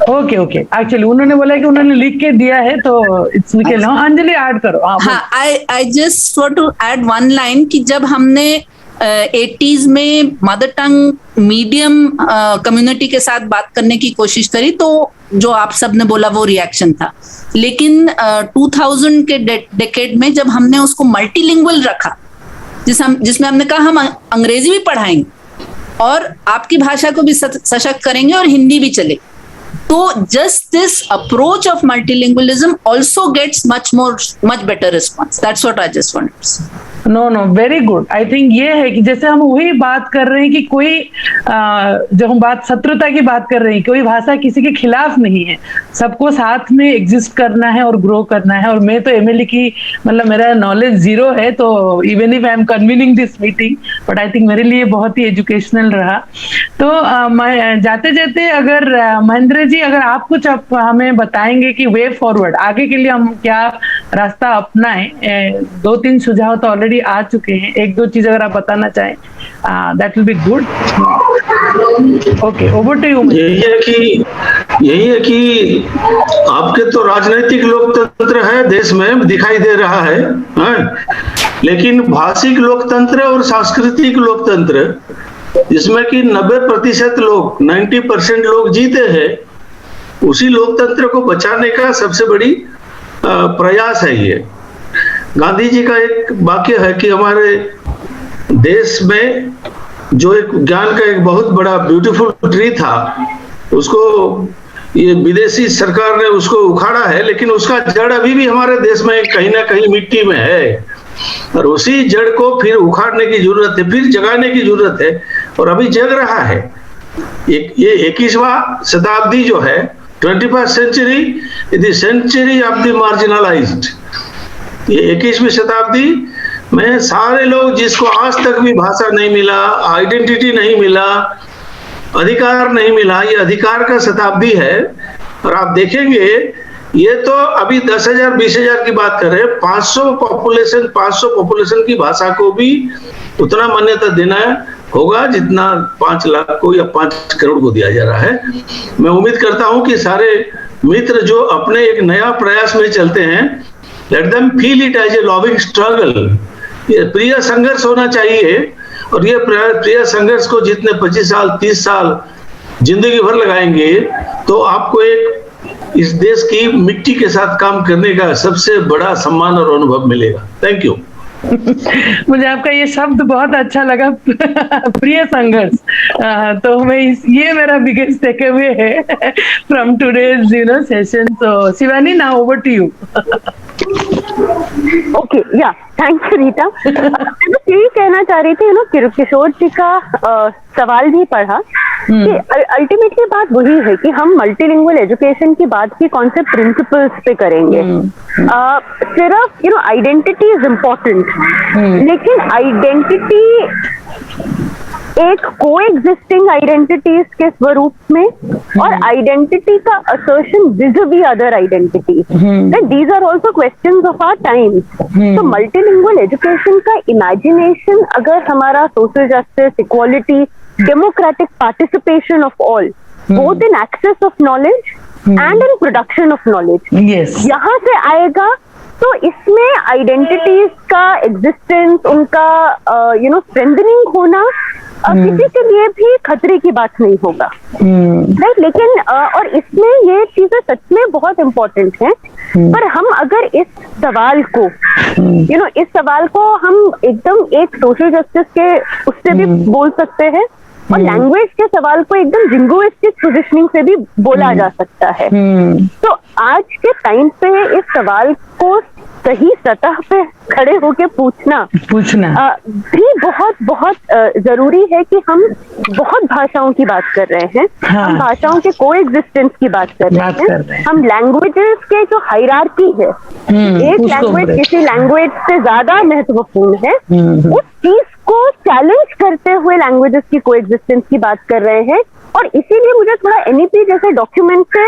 ओके ओके, एक्चुअली उन्होंने बोला कि उन्होंने लिख के दिया है तो it's we can. Anjali add करो। हाँ, I just want to add one line कि जब हमने 80s में मदर टंग मीडियम कम्युनिटी के साथ बात करने की कोशिश करी तो जो आप सब ने बोला वो रिएक्शन था। लेकिन 2000 के डेकेड में जब हमने उसको मल्टीलिंगुअल रखा, जिसमें हमने कहा हम अंग्रेजी भी पढ़ाएंगे और आपकी भाषा को भी सशक्त करेंगे और हिंदी भी चले, तो just this approach of multilingualism also gets much better response. That's what I just wanted to say. Know very good. I think ये है कि जैसे हम वही बात कर रहे हैं कि कोई जब हम बात शत्रुता की बात कर रहे हैं, कोई भाषा किसी के खिलाफ नहीं है, सबको साथ में एग्जिस्ट करना है और ग्रो करना है। और मैं तो एमएलए की मतलब मेरा नॉलेज जीरो है, तो even if I am convening this meeting, but I think मेरे लिए बहुत ही एजुकेशनल रहा। तो मैं जाते जाते अगर महेंद्र जी अगर आप कुछ हमें बताएंगे कि वे फॉरवर्ड आगे के लिए हम क्या रास्ता अपनाएं, 2-3 सुझाव तो ऑलरेडी आ चुके हैं, 1-2 चीज अगर आप बताना चाहें that will be good. Okay, over to you. यही है कि आपके तो राजनीतिक लोकतंत्र है, देश में दिखाई दे रहा है, लेकिन भाषिक लोकतंत्र और सांस्कृतिक लोकतंत्र जिसमें कि 90% लोग 90% लोग जीते हैं, उसी लोकतंत्र को बचाने का सबसे बड़ी प्रयास है ये। गांधी जी का एक वाक्य है कि हमारे देश में जो एक ज्ञान का एक बहुत बड़ा ब्यूटीफुल ट्री था, उसको ये विदेशी सरकार ने उसको उखाड़ा है, लेकिन उसका जड़ अभी भी हमारे देश में कहीं ना कहीं मिट्टी में है, और उसी जड़ को फिर उखाड़ने की जरूरत है, फिर जगाने की जरूरत है, और अभी जग रहा है। ये 21वां शताब्दी जो है, 21st century is the century of the marginalized। ये 21वीं शताब्दी में सारे लोग जिसको आज तक भी भाषा नहीं मिला, आइडेंटिटी नहीं मिला, अधिकार नहीं मिला, ये अधिकार का शताब्दी है। और आप देखेंगे ये तो अभी 10,000 20,000 की बात कर रहे हैं, 500 पॉपुलेशन की भाषा को भी उतना मान्यता देना होगा जितना 5 लाख को या 5 करोड़ को दिया जा रहा है। मैं उम्मीद करता हूं कि सारे मित्र जो अपने एक नया प्रयास में चलते हैं, let them feel it as a loving struggle. ये प्रिय संघर्ष होना चाहिए, और ये प्रिय संघर्ष को जितने 25 साल 30 साल जिंदगी भर लगाएंगे, तो आपको एक इस देश की मिट्टी के साथ काम करने का सबसे बड़ा सम्मान और अनुभव मिलेगा। Thank you. मुझे आपका ये शब्द बहुत अच्छा लगा, प्रिय संघर्ष। तो मैं ये मेरा बिगेस्ट टेकअवे है फ्रॉम टुडेज सेशन। तो Shivani, now over to you. Okay, yeah thank you Rita. मैं बस यही कहना चाह रही थी, किशोर जी का सवाल भी पढ़ा कि अल्टीमेटली बात वही है कि हम मल्टीलिंगुअल एजुकेशन की बात की कौन से प्रिंसिपल्स पे करेंगे। सिर्फ आइडेंटिटी इज इम्पोर्टेंट, लेकिन आइडेंटिटी एक कोएग्जिस्टिंग आइडेंटिटीज के स्वरूप में, और आइडेंटिटी का assertion vis-a-vis other identity, these are also questions of our times. तो मल्टीलिंगुअल एजुकेशन का इमेजिनेशन अगर हमारा social justice, equality, democratic participation of all, both in access of knowledge and in production of knowledge, यहाँ से आएगा, तो इसमें identities का एग्जिस्टेंस, उनका स्ट्रेंथनिंग होना किसी के लिए भी खतरे की बात नहीं होगा, राइट। लेकिन और इसमें ये चीजें सच में बहुत इम्पोर्टेंट हैं, पर हम अगर इस सवाल को इस सवाल को हम एकदम एक सोशल जस्टिस के उससे भी बोल सकते हैं, और लैंग्वेज के सवाल को एकदम लिंग्विस्टिक पोजीशनिंग से भी बोला जा सकता है। तो आज के टाइम पे इस सवाल को सही सतह पे खड़े होके पूछना भी बहुत बहुत जरूरी है कि हम बहुत भाषाओं की बात कर रहे हैं, हम भाषाओं के कोएग्जिस्टेंस की बात कर रहे हैं, हम लैंग्वेजेस के जो हायरार्की है, एक लैंग्वेज किसी लैंग्वेज से ज्यादा महत्वपूर्ण है, उस चीज को चैलेंज करते हुए लैंग्वेजेस की कोएग्जिस्टेंस की बात कर रहे हैं। और इसीलिए मुझे थोड़ा एनईपी जैसे डॉक्यूमेंट से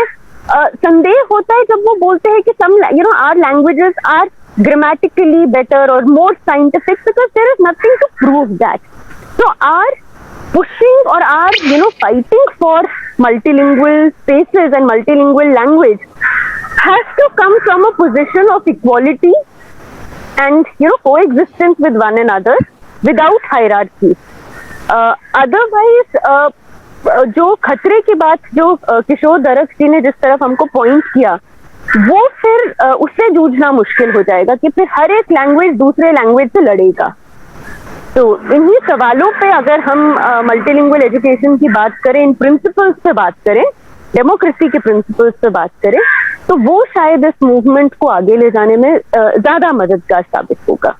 संदेह होता है जब वो बोलते हैं कि some our languages are grammatically better और more scientific, because there is nothing to prove that. So our pushing or our fighting for multilingual spaces and multilingual language has to come from a position of equality and coexistence with one another, without hierarchy. Otherwise जो खतरे की बात जो किशोर दरक जी ने जिस तरफ हमको पॉइंट किया, वो फिर उससे जूझना मुश्किल हो जाएगा कि फिर हर एक लैंग्वेज दूसरे लैंग्वेज से लड़ेगा। तो इन्हीं सवालों पे अगर हम मल्टीलिंगुअल एजुकेशन की बात करें, इन प्रिंसिपल्स पे बात करें, डेमोक्रेसी के प्रिंसिपल्स पे बात करें, तो वो शायद इस मूवमेंट को आगे ले जाने में ज्यादा मददगार साबित होगा।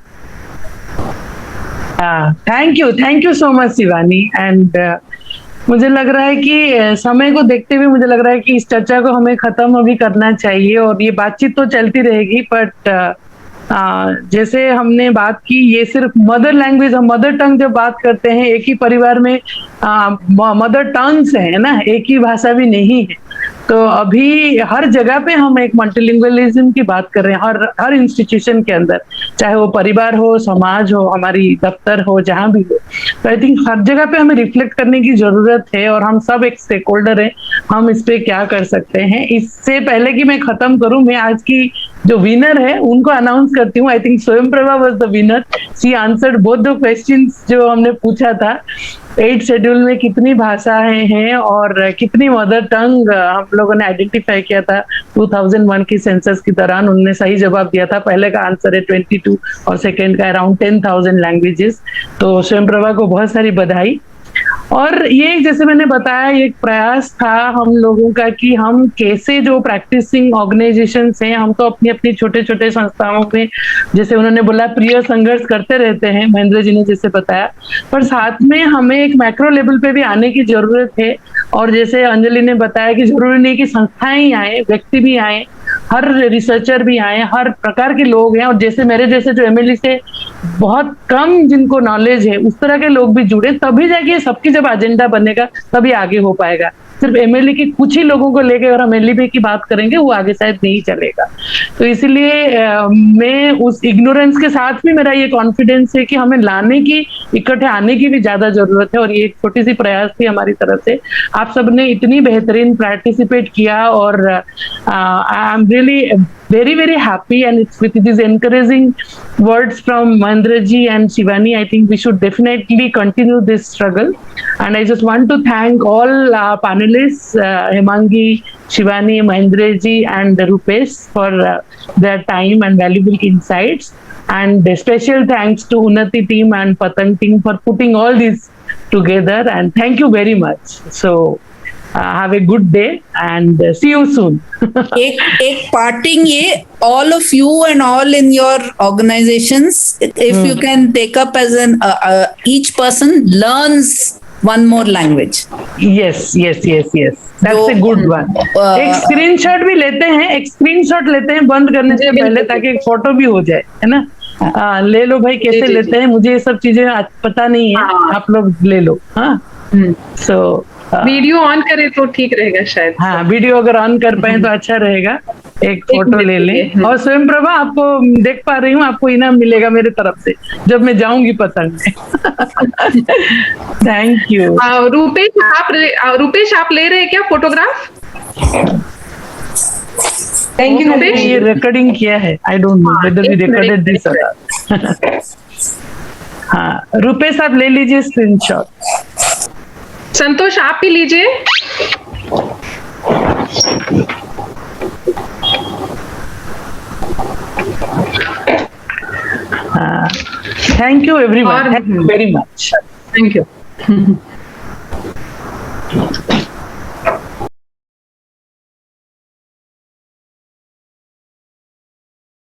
Thank you so much Shivani. And मुझे लग रहा है कि समय को देखते हुए मुझे लग रहा है कि इस चर्चा को हमें खत्म अभी करना चाहिए, और ये बातचीत तो चलती रहेगी, बट जैसे हमने बात की, ये सिर्फ मदर लैंग्वेज, हम मदर टंग जब बात करते हैं, एक ही परिवार में मदर टंग्स है ना, एक ही भाषा भी नहीं है। तो अभी हर जगह पे हम एक मल्टीलिंगुअलिज्म की बात कर रहे हैं, हर इंस्टीट्यूशन के अंदर, चाहे वो परिवार हो, समाज हो, हमारी दफ्तर हो, जहां भी हो। तो आई थिंक हर जगह पे हमें रिफ्लेक्ट करने की जरूरत है, और हम सब एक स्टेक होल्डर हैं, हम इस पे क्या कर सकते हैं। इससे पहले कि मैं खत्म करूं, मैं आज की जो विनर है उनको अनाउंस करती हूँ। आई थिंक स्वयं Prabha was the winner. She answered both the questions जो हमने पूछा था। 8 शेड्यूल में कितनी भाषाएं हैं और कितनी मदर टंग हम लोगों ने आइडेंटिफाई किया था 2001 की सेंसस के दौरान, उन्होंने सही जवाब दिया था। पहले का आंसर है 22 और सेकंड का अराउंड 10,000 लैंग्वेजेस। तो स्वयं प्रभा को बहुत सारी बधाई। और ये जैसे मैंने बताया, एक प्रयास था हम लोगों का कि हम कैसे, जो प्रैक्टिसिंग ऑर्गेनाइजेशंस हैं, हम तो अपनी अपनी छोटे छोटे संस्थाओं में, जैसे उन्होंने बोला, प्रिय संघर्ष करते रहते हैं, महेंद्र जी ने जैसे बताया, पर साथ में हमें एक मैक्रो लेवल पे भी आने की जरूरत है। और जैसे अंजलि ने बताया कि जरूरी नहीं कि संस्थाएं ही आए, व्यक्ति भी आए, हर रिसर्चर भी आए, हर प्रकार के लोग हैं। और जैसे मेरे जैसे जो एमएलई से बहुत कम जिनको नॉलेज है, उस तरह के लोग भी जुड़े, तभी जाके सबकी जब एजेंडा बनेगा तभी आगे हो पाएगा। सिर्फ एमएलई के कुछ ही लोगों को लेकर अगर हम एमएलई की बात करेंगे, वो आगे शायद नहीं चलेगा। तो इसीलिए मैं उस इग्नोरेंस के साथ भी मेरा ये कॉन्फिडेंस है कि हमें लाने की, इकट्ठे आने की भी ज्यादा जरूरत है। और ये एक छोटी सी प्रयास थी हमारी तरफ से। आप सबने इतनी बेहतरीन पार्टिसिपेट किया, और I am really very very happy, and it's with these encouraging words from Mahendra ji and Shivani, I think we should definitely continue this struggle. And I just want to thank all panelists, Hemangi, Shivani, Mahendra ji and Rupesh for their time and valuable insights. And a special thanks to Unnati team and Patang team for putting all this together, and thank you very much. So have a good day and see you soon. एक parting ये, all of you and all in your organizations, if you can take up as an each person learns one more language. Yes. That's a good one. एक screenshot भी लेते हैं बंद करने से पहले, ताकि एक फोटो भी हो जाए, है ना। ले लो भाई, कैसे लेते हैं, मुझे ये सब चीजें पता नहीं है, आप लोग ले लो। हाँ, सो वीडियो ऑन करे तो ठीक रहेगा शायद। हाँ, वीडियो अगर ऑन कर पाए तो अच्छा रहेगा। एक फोटो ले लें। और स्वयं प्रभा, आपको देख पा रही हूँ, आपको इनाम मिलेगा मेरे तरफ से जब मैं जाऊंगी पतंग में। Thank you. रूपेश आप ले रहे हैं क्या फोटोग्राफ? Thank you. ये रिकॉर्डिंग किया है, I don't know whether we recorded this और नॉट। हाँ, रूपेश आप ले लीजिए स्क्रीनशॉट। संतोष आप ही लीजिए। Thank you everyone, thank you very much. Thank you.